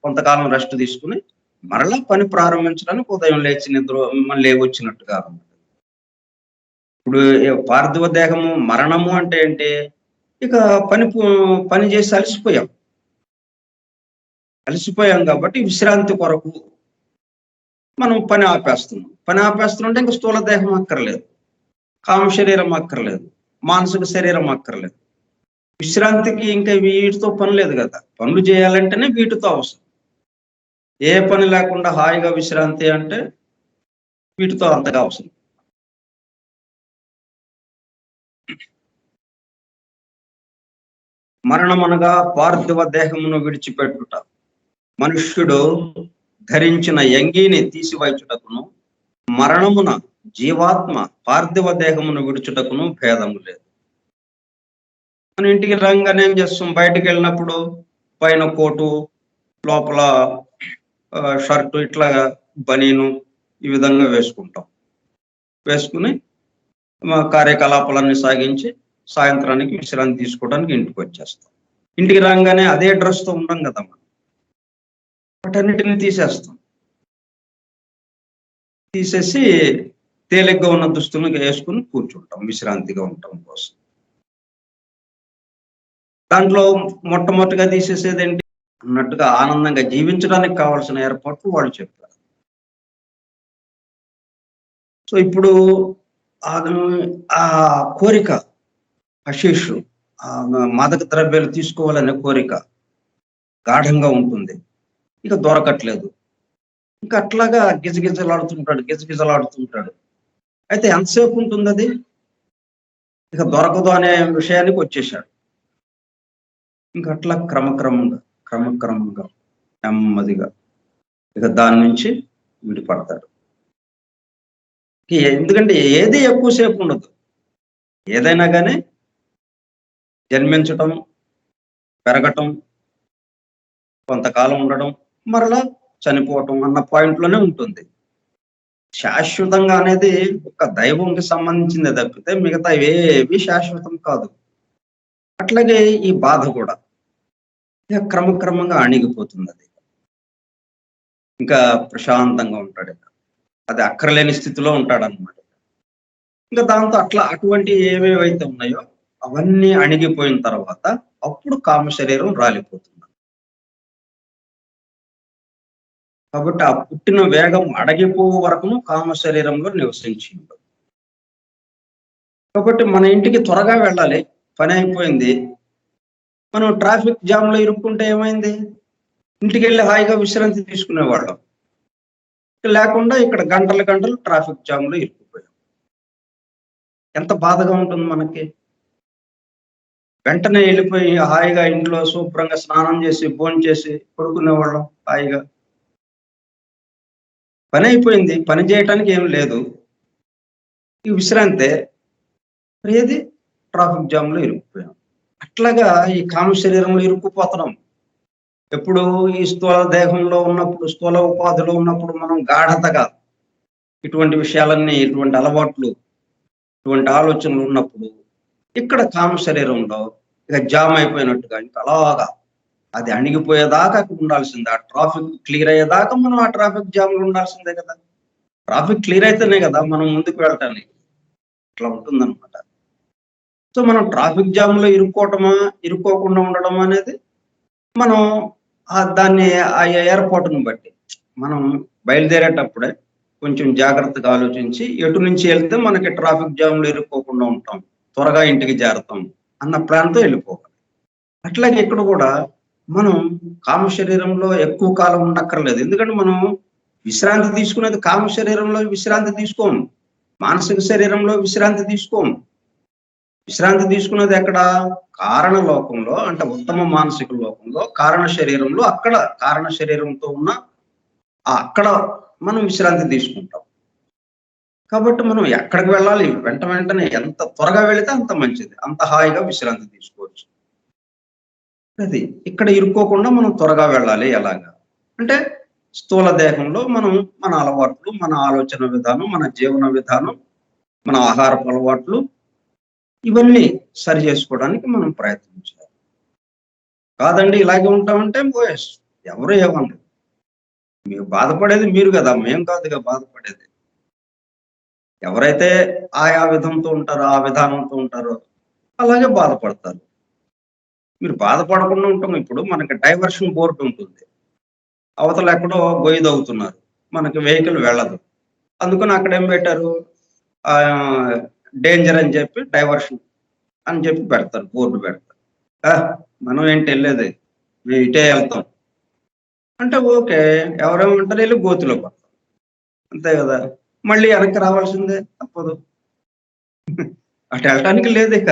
కొంతకాలం రెస్ట్ తీసుకుని మరలా పని ప్రారంభించడానికి ఉదయం లేచి నిద్ర మళ్ళీ వచ్చినట్టుగా. ఇప్పుడు పార్థివ దేహము మరణము అంటే ఏంటి? ఇక పని చేసి అలసిపోయాం కాబట్టి విశ్రాంతి కొరకు మనం పని ఆపేస్తుంటే ఇంకా స్థూల దేహం అక్కర్లేదు, కామ శరీరం అక్కర్లేదు, మానసిక శరీరం అక్కర్లేదు. విశ్రాంతికి ఇంకా వీటితో పని లేదు కదా. పనులు చేయాలంటేనే వీటితో అవసరం. ఏ పని లేకుండా హాయిగా విశ్రాంతి అంటే వీటితో అంతగా అవసరం. మరణమనగా పార్థివ దేహమును విడిచిపెట్టుట. మనుష్యుడు ధరించిన యంగీని తీసివైచుటకును, మరణమున జీవాత్మ పార్థివ దేహమును విడుచుటకును భేదము లేదు. మన ఇంటికి రంగానే ఏం చేస్తాం? బయటికి వెళ్ళినప్పుడు పైన కోటు, లోపల షర్టు, ఇట్లా బనీను ఈ విధంగా వేసుకుని కార్యకలాపాలన్నీ సాగించి సాయంత్రానికి విశ్రాంతి తీసుకోవడానికి ఇంటికి వచ్చేస్తాం. ఇంటికి రాగానే అదే డ్రెస్తో ఉంటాం కదా, మనం వాటన్నిటిని తీసేసి తేలిగ్గా ఉన్న దుస్తులను వేసుకుని కూర్చుంటాం విశ్రాంతిగా ఉండటం కోసం. దాంట్లో మొట్టమొదటిగా తీసేసేది ఏంటి అన్నట్టుగా ఆనందంగా జీవించడానికి కావాల్సిన ఏర్పాట్లు వాళ్ళు చెప్పారు. సో ఇప్పుడు ఆ కోరిక, హషీషు, మాదక ద్రవ్యాలు తీసుకోవాలనే కోరిక గాఢంగా ఉంటుంది. ఇక దొరకట్లేదు. ఇంకా అట్లాగా గిజగిజలాడుతుంటాడు. అయితే ఎంతసేపు ఉంటుంది అది? ఇక దొరకదు అనే విషయానికి వచ్చేసాడు. ఇంకా అట్లా క్రమక్రమంగా నెమ్మదిగా ఇక దాని నుంచి విడిపడతాడు. ఎందుకంటే ఏది ఎక్కువసేపు ఉండదు. ఏదైనా కానీ జన్మించటం, పెరగటం, కొంతకాలం ఉండడం, మరలా చనిపోవటం అన్న పాయింట్లోనే ఉంటుంది. శాశ్వతంగా అనేది ఒక దైవంకి సంబంధించింది తప్పితే మిగతా ఏవి శాశ్వతం కాదు. అట్లాగే ఈ బాధ కూడా ఇక క్రమక్రమంగా అణిగిపోతుంది. అది ఇంకా ప్రశాంతంగా ఉంటాడు. అది అక్కర్లేని స్థితిలో ఉంటాడనమాట. ఇంకా దాంతో అటువంటి ఏవేవైతే ఉన్నాయో అవన్నీ అణిగిపోయిన తర్వాత అప్పుడు కామ శరీరం రాలిపోతుంది. కాబట్టి ఆ పుట్టిన వేగం అడగిపోవు వరకును కామ శరీరంలో నివసించింది. కాబట్టి మన ఇంటికి త్వరగా వెళ్ళాలి, పని అయిపోయింది. మనం ట్రాఫిక్ జామ్ లో ఇరుక్కుంటే ఏమైంది? ఇంటికి వెళ్ళి హాయిగా విశ్రాంతి తీసుకునేవాళ్ళం. లేకుండా ఇక్కడ గంటలు ట్రాఫిక్ జామ్ లో ఇరుక్కుపోయాం. ఎంత బాధగా ఉంటుంది మనకి. వెంటనే వెళ్ళిపోయి హాయిగా ఇంట్లో శుభ్రంగా స్నానం చేసి భోంచేసి పడుకునేవాళ్ళం హాయిగా. పని అయిపోయింది, పని చేయటానికి ఏం లేదు, ఈ విశ్రాంతే. ఏది? ట్రాఫిక్ జామ్ లో ఇరుక్కుపోయాం. అట్లాగా ఈ కామ శరీరంలో ఇరుక్కుపోతున్నాం. ఎప్పుడు ఈ స్థూల దేహంలో ఉన్నప్పుడు, స్థూల ఉపాధిలో ఉన్నప్పుడు మనం గాఢతగా ఇటువంటి విషయాలన్నీ, ఇటువంటి అలవాట్లు, ఇటువంటి ఆలోచనలు ఉన్నప్పుడు ఇక్కడ కామ శరీరంలో ఇక జామ్ అయిపోయినట్టుగా ఇంకా అలాగా అది అణిగిపోయేదాకా అక్కడ ఉండాల్సిందే. ఆ ట్రాఫిక్ క్లియర్ అయ్యేదాకా మనం ఆ ట్రాఫిక్ జామ్ లో ఉండాల్సిందే కదా. ట్రాఫిక్ క్లియర్ అయితేనే కదా మనం ముందుకు వెళ్ళటానికి. ఇట్లా ఉంటుందన్నమాట. సో మనం ట్రాఫిక్ జామ్ లో ఇరుక్కోకుండా ఉండడం అనేది మనం దాన్ని ఆ ఏర్పాటును బట్టి మనం బయలుదేరేటప్పుడే కొంచెం జాగ్రత్తగా ఆలోచించి ఎటు నుంచి వెళ్తే మనకి ట్రాఫిక్ జామ్ లో ఇరుక్కోకుండా ఉంటాం, త్వరగా ఇంటికి చేరతాం అన్న ప్లాన్తో వెళ్ళిపోవాలి. అట్లాగే ఇక్కడ కూడా మనం కామ శరీరంలో ఎక్కువ కాలం ఉండక్కర్లేదు. ఎందుకంటే మనం విశ్రాంతి తీసుకునేది కామ శరీరంలో విశ్రాంతి తీసుకోము, మానసిక శరీరంలో విశ్రాంతి తీసుకోము. విశ్రాంతి తీసుకునేది ఎక్కడ? కారణ లోకంలో, అంటే ఉత్తమ మానసిక లోకంలో, కారణ శరీరంలో. అక్కడ కారణ శరీరంతో ఉన్న అక్కడ మనం విశ్రాంతి తీసుకుంటాం. కాబట్టి మనం ఎక్కడికి వెళ్ళాలి, వెంటనే ఎంత త్వరగా వెళితే అంత మంచిది, అంత హాయిగా విశ్రాంతి తీసుకోవచ్చు. అది ఇక్కడ ఇరుక్కోకుండా మనం త్వరగా వెళ్ళాలి. ఎలాగా అంటే స్థూల దేహంలో మనం మన అలవాట్లు, మన ఆలోచన విధానం, మన జీవన విధానం, మన ఆహారపు అలవాట్లు ఇవన్నీ సరి చేసుకోవడానికి మనం ప్రయత్నించాలి. కాదండి ఇలాగే ఉంటామంటే పోయేస్ ఎవరు ఏమన్నారు. మీరు బాధపడేది మీరు కదా, మేం కాదుగా బాధపడేది. ఎవరైతే ఆయా విధంతో ఉంటారో, ఆ విధానంతో ఉంటారో అలాగే బాధపడతారు. మీరు బాధపడకుండా ఉంటాం. ఇప్పుడు మనకి డైవర్షన్ బోర్డు ఉంటుంది, అవతల ఎక్కడో గొయ్యి తవ్వుతున్నారు, మనకి వెహికల్ వెళ్ళదు. అందుకని అక్కడ ఏం పెట్టారు, డేంజర్ అని చెప్పి డైవర్షన్ అని చెప్పి పెడతారు, బోర్డు పెడతారు. మనం ఏంటి వెళ్ళేది, మేము ఇటే వెళ్తాం అంటే ఓకే, ఎవరేమంటారు, వెళ్ళి గోతిలో పడతాం, అంతే కదా. మళ్ళీ వెనక్కి రావాల్సిందే, తప్పదు. అటు వెళ్ళటానికి లేదు. ఇక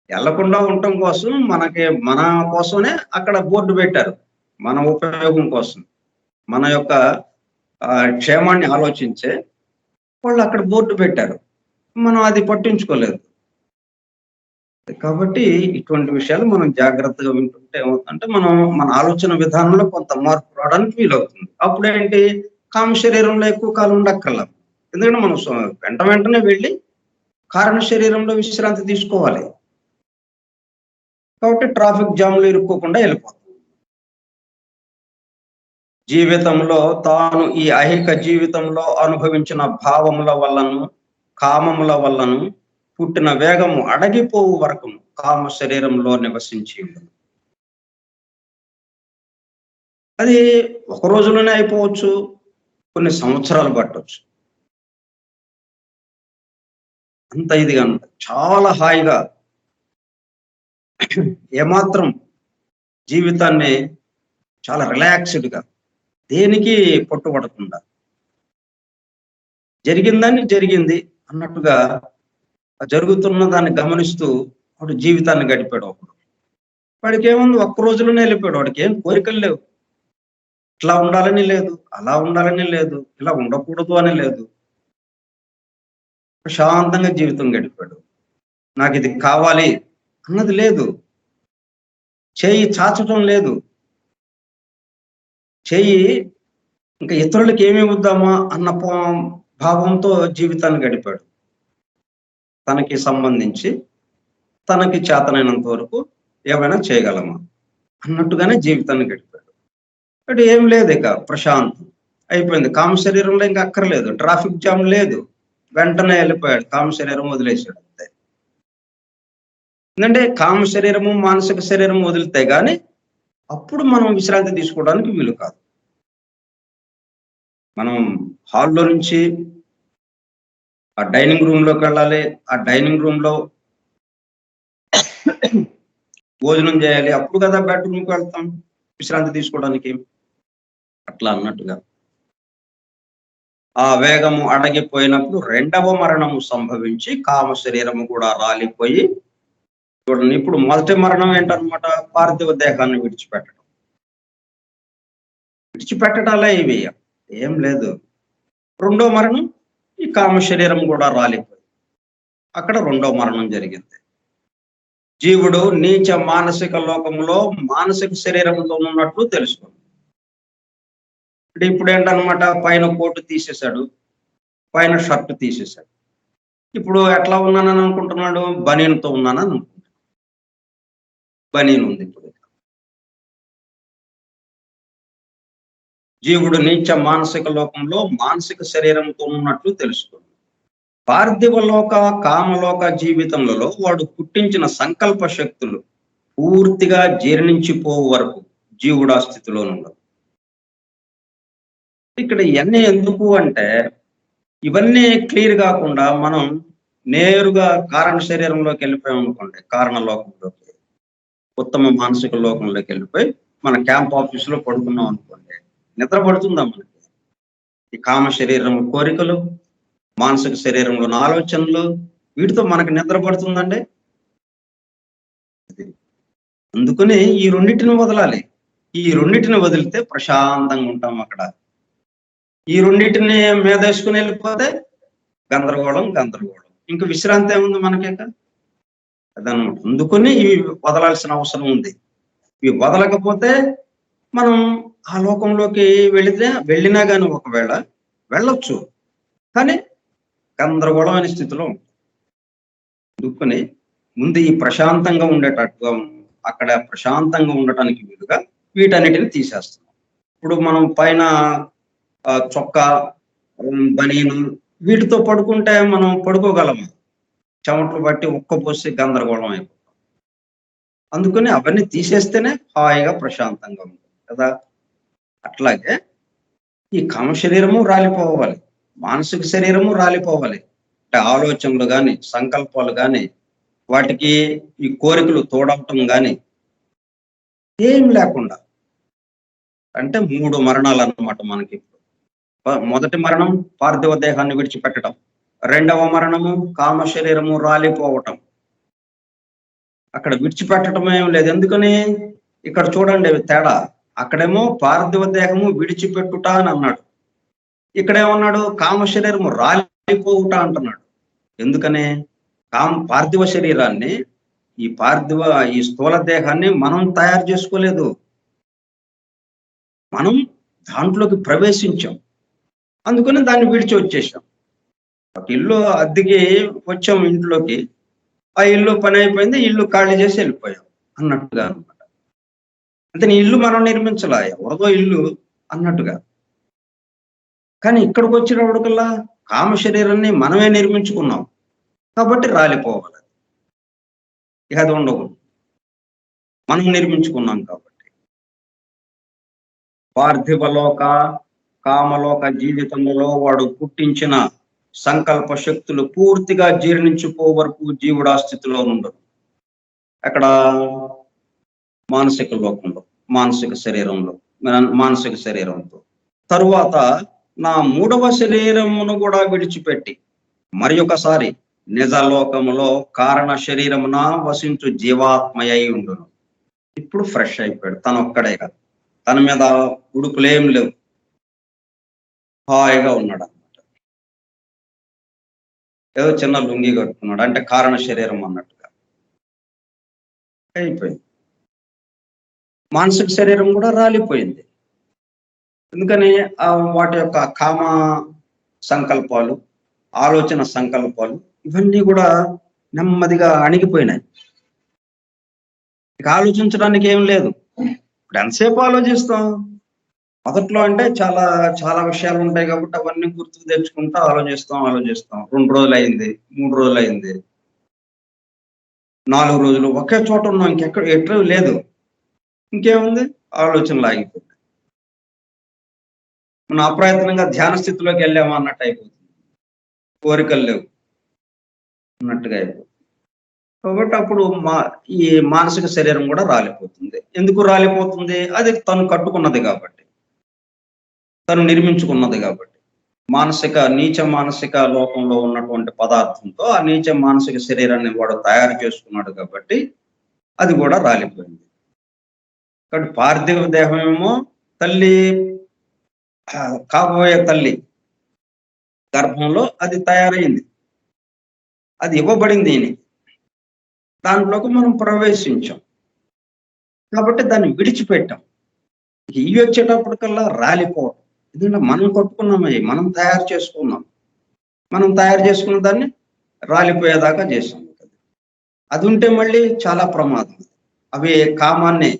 వెళ్లకుండా ఉండటం కోసం మన కోసమే అక్కడ బోర్డు పెట్టారు, మన ఉపయోగం కోసం, మన యొక్క క్షేమాన్ని ఆలోచించే వాళ్ళు అక్కడ బోర్డు పెట్టారు. మనం అది పట్టించుకోలేదు. కాబట్టి ఇటువంటి విషయాలు మనం జాగ్రత్తగా వింటుంటే ఏమవుతుందంటే మనం మన ఆలోచన విధానంలో కొంత మార్పు రావడానికి వీలవుతుంది. అప్పుడేంటి, కామ శరీరంలో ఎక్కువ కాలం ఉండక్కర్లా. ఎందుకంటే మనం వెంటనే వెళ్ళి కారణ శరీరంలో విశ్రాంతి తీసుకోవాలి. కాబట్టి ట్రాఫిక్ జామ్లో ఇరుక్కోకుండా వెళ్ళిపోతాం. జీవితంలో తాను ఈ ఐహిక జీవితంలో అనుభవించిన భావముల వల్లను, కామముల వల్లను పుట్టిన వేగము అడగిపోవు వరకు కామ శరీరంలో నివసించి అది ఒక రోజులోనే అయిపోవచ్చు, కొన్ని సంవత్సరాలు పట్టవచ్చు. అంత ఇదిగా చాలా హాయిగా ఏమాత్రం జీవితాన్ని చాలా రిలాక్స్డ్గా, దేనికి పట్టుబడకుండా జరిగిందని జరిగింది అన్నట్టుగా జరుగుతున్న దాన్ని గమనిస్తూ వాడు జీవితాన్ని గడిపాడు. వాడికి ఏముంది, ఒక్క రోజులోనే వెళ్ళిపోయాడు. వాడికి ఏం కోరికలు లేవు, ఇట్లా ఉండాలని లేదు, అలా ఉండాలని లేదు, ఇలా ఉండకూడదు అని లేదు. ప్రశాంతంగా జీవితం గడిపాడు. నాకు ఇది కావాలి అన్నది లేదు, చేయి చాచటం లేదు, చేయి ఇంకా ఇతరులకు ఏమి ఇద్దామా అన్న భావంతో జీవితాన్ని గడిపాడు. తనకి సంబంధించి తనకి చేతనైనంత వరకు ఏమైనా చేయగలమా అన్నట్టుగానే జీవితాన్ని గడిపాడు. అంటే ఏం లేదు, ఇక ప్రశాంతం అయిపోయింది. కామ శరీరంలో ఇంకా అక్కర్లేదు, ట్రాఫిక్ జామ్ లేదు, వెంటనే వెళ్ళిపోయాడు, కామ శరీరం వదిలేసాడు అంతే. ఎందుకంటే కామ శరీరము, మానసిక శరీరం వదిలితే గాని అప్పుడు మనం విశ్రాంతి తీసుకోవడానికి వీలు కాదు. మనం హాల్లో నుంచి ఆ డైనింగ్ రూమ్ లోకి వెళ్ళాలి, ఆ డైనింగ్ రూమ్ లో భోజనం చేయాలి, అప్పుడు కదా బెడ్రూమ్కి వెళ్తాం విశ్రాంతి తీసుకోవడానికి. అట్లా అన్నట్టుగా ఆ వేగము అడగిపోయినప్పుడు రెండవ మరణము సంభవించి కామ శరీరము కూడా రాలిపోయి, చూడండి ఇప్పుడు మొదటి మరణం ఏంటనమాట, పార్థివ దేహాన్ని విడిచిపెట్టడాలే ఇవి, ఏం లేదు. రెండో మరణం ఈ కామ శరీరం కూడా రాలిపోయి, అక్కడ రెండో మరణం జరిగింది. జీవుడు నీచ మానసిక లోకంలో మానసిక శరీరంతో ఉన్నట్లు తెలుసుకుంది. అంటే ఇప్పుడు ఏంటనమాట, పైన కోటు తీసేశాడు, పైన షర్ట్ తీసేశాడు. ఇప్పుడు ఎట్లా ఉన్నానని అనుకుంటున్నాడు? బనీన్‌తో ఉన్నానని అనుకుంటున్నాడు. బనీన్ ఉంది ఇప్పుడు. జీవుడు నీచ మానసిక లోకంలో మానసిక శరీరంతో ఉన్నట్లు తెలుసుకుంది. పార్థివ లోక, కామలోక జీవితములలో వాడు పుట్టించిన సంకల్ప శక్తులు పూర్తిగా జీర్ణించిపోవు వరకు జీవుడు ఆ స్థితిలో ఉండదు. ఇక్కడ ఇవన్నీ ఎందుకు అంటే, ఇవన్నీ క్లియర్ కాకుండా మనం నేరుగా కారణ శరీరంలోకి వెళ్ళిపోయాం అనుకోండి, కారణ లోకంలోకి, ఉత్తమ మానసిక లోకంలోకి వెళ్ళిపోయి మన క్యాంప్ ఆఫీస్ లో పడుకున్నాం అనుకోండి, నిద్ర పడుతుందా మనకి? ఈ కామ శరీరం కోరికలు, మానసిక శరీరంలోని ఆలోచనలు, వీటితో మనకి నిద్ర పడుతుందండి? అందుకని ఈ రెండింటిని వదలాలి. ఈ రెండింటిని వదిలితే ప్రశాంతంగా ఉంటాం అక్కడ. ఈ రెండింటిని మీదేసుకుని వెళ్ళిపోతే గందరగోళం గందరగోళం. ఇంక విశ్రాంతి ఏముంది మనకిక? అదనమాట. అందుకని ఇవి వదలాల్సిన అవసరం ఉంది. ఇవి వదలకపోతే మనం ఆ లోకంలోకి వెళ్ళినా కానీ ఒకవేళ వెళ్ళొచ్చు, కానీ గందరగోళమైన స్థితిలో ఉంటుంది. అందుకని ముందు ఈ ప్రశాంతంగా ఉండేటట్టుగా, అక్కడ ప్రశాంతంగా ఉండటానికి వీలుగా వీటన్నిటిని తీసేస్తున్నాం. ఇప్పుడు మనం పైన చొక్కా, బనీను వీటితో పడుకుంటే మనం పడుకోగలము? చెమటలు బట్టి ఉక్కపోసి గందరగోళం అయిపోతాం. అందుకని అవన్నీ తీసేస్తేనే హాయిగా ప్రశాంతంగా ఉంటుంది కదా. అట్లాగే ఈ కామ శరీరము రాలిపోవాలి, మానసిక శరీరము రాలిపోవాలి. అంటే ఆలోచనలు కానీ, సంకల్పాలు కానీ, వాటికి ఈ కోరికలు తోడవటం కానీ ఏం లేకుండా. అంటే 3 మరణాలు అన్నమాట మనకి. మొదటి మరణం పార్థివ దేహాన్ని విడిచిపెట్టడం, రెండవ మరణము కామ శరీరము రాలిపోవటం. అక్కడ విడిచిపెట్టడం ఏం లేదు. ఎందుకని? ఇక్కడ చూడండి తేడా. అక్కడేమో పార్థివ దేహము విడిచిపెట్టుట అని అన్నాడు, ఇక్కడేమన్నాడు? కామ శరీరము రాలిపోవుట అంటున్నాడు. ఎందుకని? పార్థివ శరీరాన్ని, ఈ స్థూల దేహాన్ని మనం తయారు చేసుకోలేదు, మనం దాంట్లోకి ప్రవేశించాం. అందుకని దాన్ని విడిచి వచ్చేసాం. ఒక ఇల్లు అద్దెకి వచ్చాం ఇంట్లోకి, ఆ ఇల్లు పని అయిపోయింది, ఇల్లు ఖాళీ చేసి వెళ్ళిపోయాం అన్నట్టుగా అనమాట. అంటే నీ ఇల్లు మనం నిర్మించలా, ఎవరిదో ఇల్లు అన్నట్టుగా. కానీ ఇక్కడికి వచ్చినప్పటికల్లా కామ శరీరాన్ని మనమే నిర్మించుకున్నాం కాబట్టి రాలిపోవాలి. ఇక అది ఉండకూడదు, మనం నిర్మించుకున్నాం కాబట్టి. పార్థివలోక, కామలోక జీవితంలో వాడు పుట్టించిన సంకల్ప శక్తులు పూర్తిగా జీర్ణించుకో వరకు జీవుడు ఆ స్థితిలో ఉండదు. అక్కడ మానసిక లోకంలో, మానసిక శరీరంతో తరువాత నా 3వ శరీరమును కూడా విడిచిపెట్టి మరి ఒకసారి నిజలోకములో కారణ శరీరమున వసించు జీవాత్మయ్యి ఉండును. ఇప్పుడు ఫ్రెష్ అయిపోయాడు, తను ఒక్కడే కదా, తన మీద ఉడుపులేం లేవు, హాయిగా ఉన్నాడు అనమాట. ఏదో చిన్న లుంగి కట్టుకున్నాడు, అంటే కారణ శరీరం అన్నట్టుగా అయిపోయింది. మానసిక శరీరం కూడా రాలిపోయింది. ఎందుకని? వాటి యొక్క కామ సంకల్పాలు, ఆలోచన సంకల్పాలు ఇవన్నీ కూడా నెమ్మదిగా అణిగిపోయినాయి. ఇక ఆలోచించడానికి ఏం లేదు. ఇప్పుడు ఎంతసేపు ఆలోచిస్తాం? మొదట్లో అంటే చాలా చాలా విషయాలు ఉంటాయి కాబట్టి అవన్నీ గుర్తుకు తెచ్చుకుంటూ ఆలోచిస్తాం. 2 రోజులు అయింది, 3 రోజులు అయింది, 4 రోజులు ఒకే చోట ఉన్నాం, ఇంకెక్కడ ఎటు లేదు. ఇంకేముంది? ఆలోచనలు ఆగిపోయింది. మనం అప్రయత్నంగా ధ్యాన స్థితిలోకి వెళ్ళామా అన్నట్టు అయిపోతుంది. కోరికలు లేవు అన్నట్టుగా అయిపోతుంది. కాబట్టి అప్పుడు ఈ మానసిక శరీరం కూడా రాలిపోతుంది. ఎందుకు రాలిపోతుంది? అది తను కట్టుకున్నది కాబట్టి, తను నిర్మించుకున్నది కాబట్టి. నీచ మానసిక లోకంలో ఉన్నటువంటి పదార్థంతో ఆ నీచ మానసిక శరీరాన్ని వాడు తయారు చేసుకున్నాడు కాబట్టి అది కూడా రాలిపోయింది. కాబట్టి పార్థివ దేహం ఏమో తల్లి, కాబోయే తల్లి గర్భంలో అది తయారైంది, అది ఇవ్వబడింది. దాంట్లోకి మనం ప్రవేశించాం. కాబట్టి దాన్ని విడిచిపెట్టాం. ఇవి వచ్చేటప్పటికల్లా రాలిపోవటం. ఎందుకంటే మనం కట్టుకున్నామయ్యి, మనం తయారు చేసుకున్నాం. మనం తయారు చేసుకున్న దాన్ని రాలిపోయేదాకా చేసాం. అది ఉంటే మళ్ళీ చాలా ప్రమాదం. అవి కామాన్ని,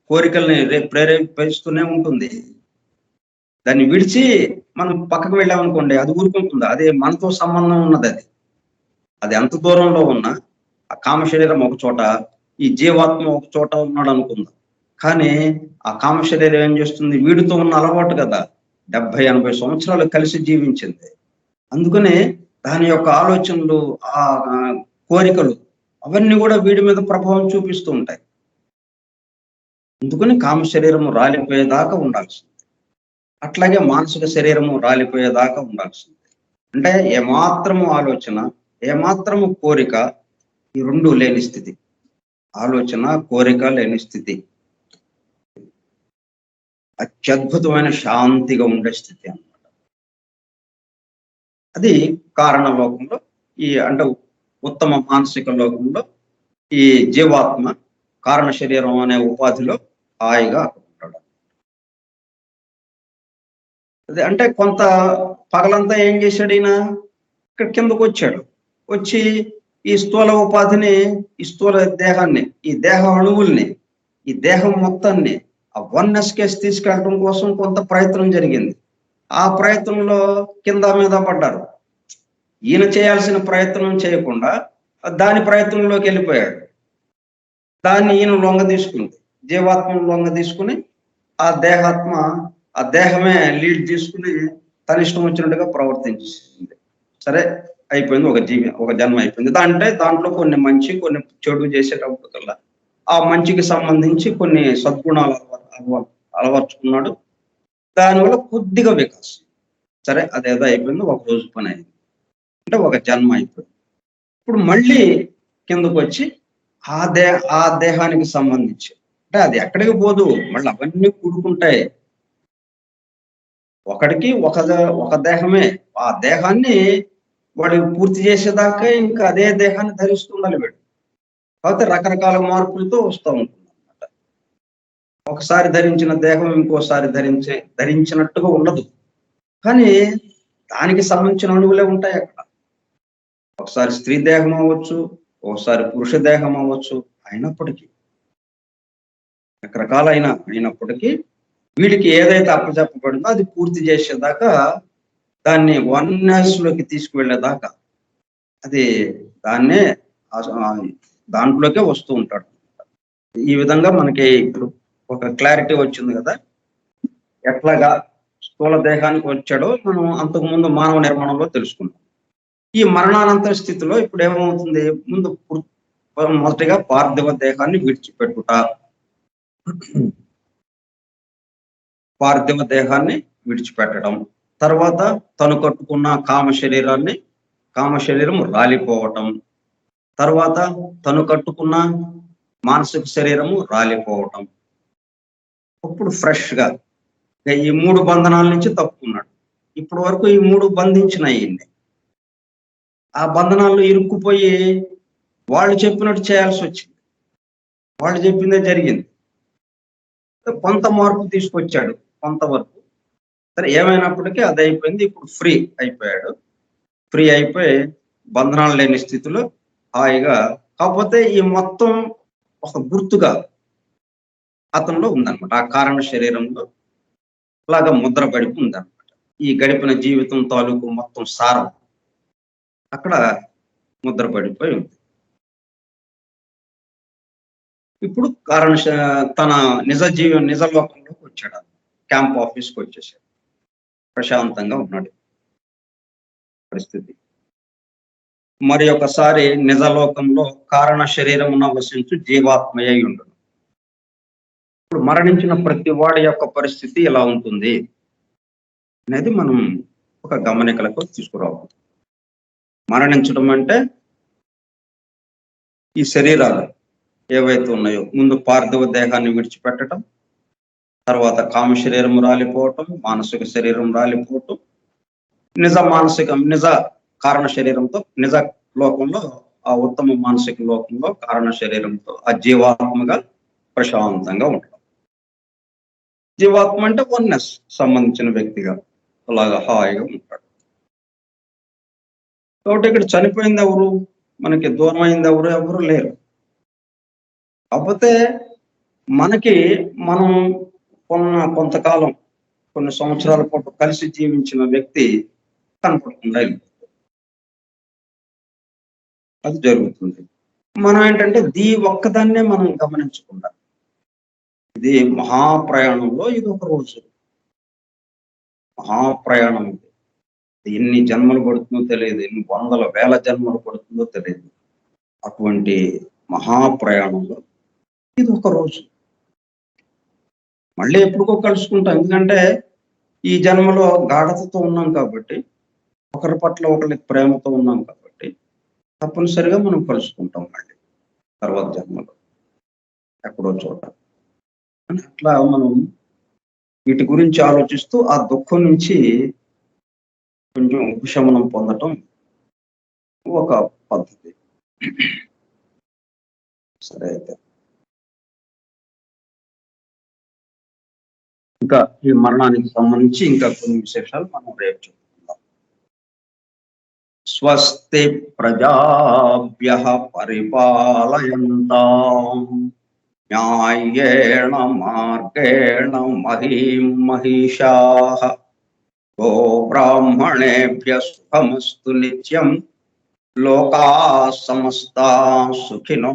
కోరికల్ని ప్రేరేపిస్తూనే ఉంటుంది. దాన్ని విడిచి మనం పక్కకు వెళ్ళామనుకోండి, అది ఊరుకుంటుంది. అదే మనతో సంబంధం ఉన్నది అది. అది ఎంత దూరంలో ఉన్నా ఆ కామ శరీరం ఒక చోట, ఈ జీవాత్మ ఒక చోట ఉన్నాడు అనుకుందాం. కానీ ఆ కామ శరీరం ఏం చేస్తుంది? వీడితో ఉన్న అలవాటు కదా, 70-80 సంవత్సరాలు కలిసి జీవించింది. అందుకనే దాని యొక్క ఆలోచనలు, ఆ కోరికలు అవన్నీ కూడా వీడి మీద ప్రభావం చూపిస్తూ ఉంటాయి. అందుకని కామ శరీరము రాలిపోయేదాకా ఉండాల్సింది. అట్లాగే మానసిక శరీరము రాలిపోయేదాకా ఉండాల్సింది. అంటే ఏమాత్రము ఆలోచన, ఏమాత్రము కోరిక, ఈ రెండు లేని స్థితి. ఆలోచన, కోరిక లేని స్థితి అత్యద్భుతమైన శాంతిగా ఉండే స్థితి అన్నమాట. అది కారణ లోకంలో, అంటే ఉత్తమ మానసిక లోకంలో ఈ జీవాత్మ కారణ శరీరం అనే ఉపాధిలో హాయిగా ఉంటాడు. అదే అంటే కొంత పగలంతా ఏం చేశాడు ఈయన? ఇక్కడ కిందకు వచ్చాడు. వచ్చి ఈ స్థూల ఉపాధిని, ఈ స్థూల దేహాన్ని, ఈ దేహ అణువుల్ని, ఈ దేహం మొత్తాన్ని ఆ వన్నెస్ కేసు తీసుకెళ్ళడం కోసం కొంత ప్రయత్నం జరిగింది. ఆ ప్రయత్నంలో కింద మీద పడ్డారు. ఈయన చేయాల్సిన ప్రయత్నం చేయకుండా దాని ప్రయత్నంలోకి వెళ్ళిపోయాడు. దాన్ని ఈయన లొంగ తీసుకుంది, జీవాత్మను లొంగ తీసుకుని ఆ దేహాత్మ, ఆ దేహమే లీడ్ తీసుకుని తన ఇష్టం వచ్చినట్టుగా ప్రవర్తించింది. సరే, అయిపోయింది. ఒక జన్మ అయిపోయింది. దాంట్లో కొన్ని మంచి, కొన్ని చెడు చేసేటప్పటికల్లా ఆ మంచికి సంబంధించి కొన్ని సద్గుణాలు అలవర్చుకున్నాడు. దానివల్ల కొద్దిగా వికాసం. సరే, అదేదో అయిపోయింది. ఒక రోజు పని అయింది. అంటే ఒక జన్మ అయిపోయింది. ఇప్పుడు మళ్ళీ కిందకు వచ్చి ఆ దేహానికి సంబంధించి, అంటే అది ఎక్కడికి పోదు, మళ్ళీ అవన్నీ కూడుకుంటాయి. ఒకడికి ఒక దేహమే. ఆ దేహాన్ని వాడు పూర్తి చేసేదాకా ఇంకా అదే దేహాన్ని ధరిస్తుండాలి వీడు. కాకపోతే రకరకాల మార్పులతో వస్తూ ఉంటుంది అన్నమాట. ఒకసారి ధరించిన దేహం ఇంకోసారి ధరించినట్టుగా ఉండదు. కానీ దానికి సంబంధించిన అణువులే ఉంటాయి అక్కడ. ఒకసారి స్త్రీ దేహం అవ్వచ్చు, ఒకసారి పురుష దేహం అవ్వచ్చు. అయినప్పటికీ అయినప్పటికీ వీడికి ఏదైతే అప్పచెప్పబడిందో అది పూర్తి చేసేదాకా, దాన్ని వన్నెస్ లోకి తీసుకువెళ్ళేదాకా అది దాంట్లోకే వస్తూ ఉంటాడు. ఈ విధంగా మనకి ఇప్పుడు ఒక క్లారిటీ వచ్చింది కదా, ఎట్లాగా స్థూల దేహానికి వచ్చాడో మనం అంతకుముందు మానవ నిర్మాణంలో తెలుసుకున్నాం. ఈ మరణానంతర స్థితిలో ఇప్పుడు ఏమవుతుంది? మొదటిగా పార్థివ దేహాన్ని విడిచిపెట్టుట. పార్థివ దేహాన్ని విడిచిపెట్టడం, తర్వాత తను కట్టుకున్న కామ శరీరం రాలిపోవటం, తర్వాత తను కట్టుకున్న మానసిక శరీరము రాలిపోవటం. ఇప్పుడు ఫ్రెష్ గా ఈ 3 బంధనాల నుంచి తప్పుకున్నాడు. ఇప్పటి వరకు ఈ 3 బంధించినాయి. ఆ బంధనాల్లో ఇరుక్కుపోయి వాళ్ళు చెప్పినట్టు చేయాల్సి వచ్చింది. వాళ్ళు చెప్పిందే జరిగింది. కొంత మార్పు తీసుకొచ్చాడు కొంతవరకు. సరే, ఏమైనప్పటికీ అది అయిపోయింది. ఇప్పుడు ఫ్రీ అయిపోయాడు. ఫ్రీ అయిపోయి బంధనాలు లేని స్థితిలో హాయిగా, కాకపోతే ఈ మొత్తం ఒక గుర్తుగా అతనిలో ఉందన్నమాట. ఆ కారణ శరీరంలో అలాగా ముద్ర పడిపి ఉందన్నమాట. ఈ గడిపిన జీవితం తాలూకు మొత్తం సారం అక్కడ ముద్ర పడిపోయి ఉంది. ఇప్పుడు తన నిజ లోకంలోకి వచ్చాడు. క్యాంప్ ఆఫీస్కి వచ్చేసాడు. ప్రశాంతంగా ఉన్నాడు. పరిస్థితి మరి ఒకసారి నిజలోకంలో కారణ శరీరం వసించు జీవాత్మయ్య ఉండును. ఇప్పుడు మరణించిన ప్రతి వాడి యొక్క పరిస్థితి ఎలా ఉంటుంది అనేది మనం ఒక గమనికలకు తీసుకురావాలి. మరణించడం అంటే ఈ శరీరాలు ఏవైతే ఉన్నాయో, ముందు పార్థివ దేహాన్ని విడిచిపెట్టడం, తర్వాత కామ శరీరం రాలిపోవటం, మానసిక శరీరం రాలిపోవటం, నిజ కారణ శరీరంతో నిజ లోకంలో ఆ ఉత్తమ మానసిక లోకంలో కారణ శరీరంతో ఆ జీవాత్మగా ప్రశాంతంగా ఉంటాం. జీవాత్మ అంటే వన్నెస్ సంబంధించిన వ్యక్తిగా అలాగా హాయిగా ఉంటాడు. కాబట్టి ఇక్కడ చనిపోయింది ఎవరు, మనకి దూరం అయింది ఎవరు లేరు. కాకపోతే మనకి మనం కొంతకాలం కొన్ని సంవత్సరాల పాటు కలిసి జీవించిన వ్యక్తి కనపడకుండా అది జరుగుతుంది. మనం ఏంటంటే ఒక్కదాన్నే మనం గమనించకుండా ఇది మహాప్రయాణంలో ఇది ఒక రోజు. మహాప్రయాణం ఇది. ఎన్ని జన్మలు పడుతుందో తెలియదు, ఎన్ని వందల వేల జన్మలు పడుతుందో తెలియదు. అటువంటి మహాప్రయాణంలో ఇది ఒక రోజు. మళ్ళీ ఎప్పుడుకో కలుసుకుంటాం. ఎందుకంటే ఈ జన్మలో గాఢతతో ఉన్నాం కాబట్టి, ఒకరి పట్ల ఒకరికి ప్రేమతో ఉన్నాం కాబట్టి తప్పనిసరిగా మనం కలుసుకుంటాం మళ్ళీ తర్వాత జన్మలో ఎక్కడో చోట. అట్లా మనం వీటి గురించి ఆలోచిస్తూ ఆ దుఃఖం నుంచి కొంచెం ఉపశమనం పొందటం ఒక పద్ధతి. సరే, అయితే ఇంకా ఈ మరణానికి సంబంధించి ఇంకా కొన్ని విశేషాలు మనం రేపు చెప్పుకుందాం. స్వస్తి ప్రజాభ్యః పరిపాలయంతాం న్యాయేణ మార్గేణ మహీం మహిషాః గోబ్రాహ్మణేభ్యః శుభమస్తు నిత్యం లోకాః సమస్తాః సుఖినో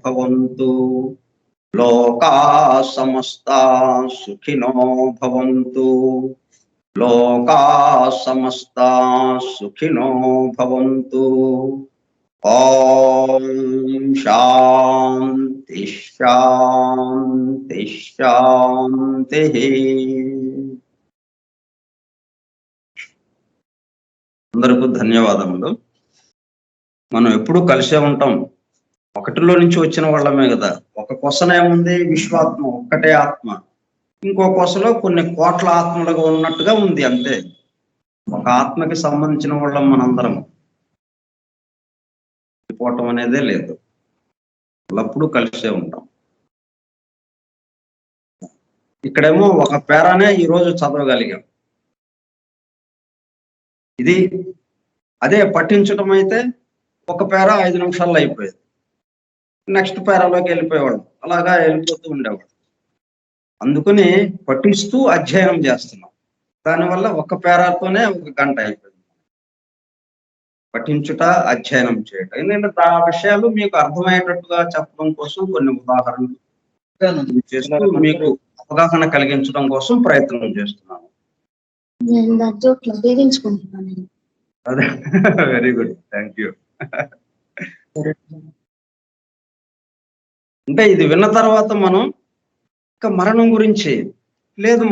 భవంతు. లోకాః సమస్తాః సుఖినో భవంతు. లోకాః సమస్తాః సుఖినో భవంతు. ఓం శాంతి శాంతి శాంతి. అందరికీ ధన్యవాదములు. మనం ఎప్పుడూ కలిసే ఉంటాం. ఒకటిలో నుంచి వచ్చిన వాళ్ళమే కదా. ఒక కొసన ఏముంది, విశ్వాత్మ ఒక్కటే ఆత్మ. ఇంకో కొసలో కొన్ని కోట్ల ఆత్మలుగా ఉన్నట్టుగా ఉంది, అంతే. ఒక ఆత్మకి సంబంధించిన వాళ్ళం మనందరం. పోవటం అనేదే లేదు, ఎల్లప్పుడూ కలిసే ఉంటాం. ఇక్కడేమో ఒక పేరానే ఈరోజు చదవగలిగాం. ఇది అదే పఠించడం అయితే ఒక పేరా 5 నిమిషాల్లో అయిపోయేది. నెక్స్ట్ పేరాలోకి వెళ్ళిపోయేవాళ్ళు, అలాగా వెళ్ళిపోతూ ఉండేవాళ్ళు. అందుకని పఠిస్తూ అధ్యయనం చేస్తున్నాం. దానివల్ల ఒక పేరాతోనే 1 గంట అయిపోయింది. పఠించుట, అధ్యయనం చేయటం. ఎందుకంటే ఆ విషయాలు మీకు అర్థమయ్యేటట్టుగా చెప్పడం కోసం కొన్ని ఉదాహరణలు చేస్తూ మీకు అవగాహన కలిగించడం కోసం ప్రయత్నం చేస్తున్నాను. అదే, వెరీ గుడ్, థ్యాంక్ యూ. అంటే ఇది విన్న తర్వాత మనం ఇంకా మరణం గురించి లేదు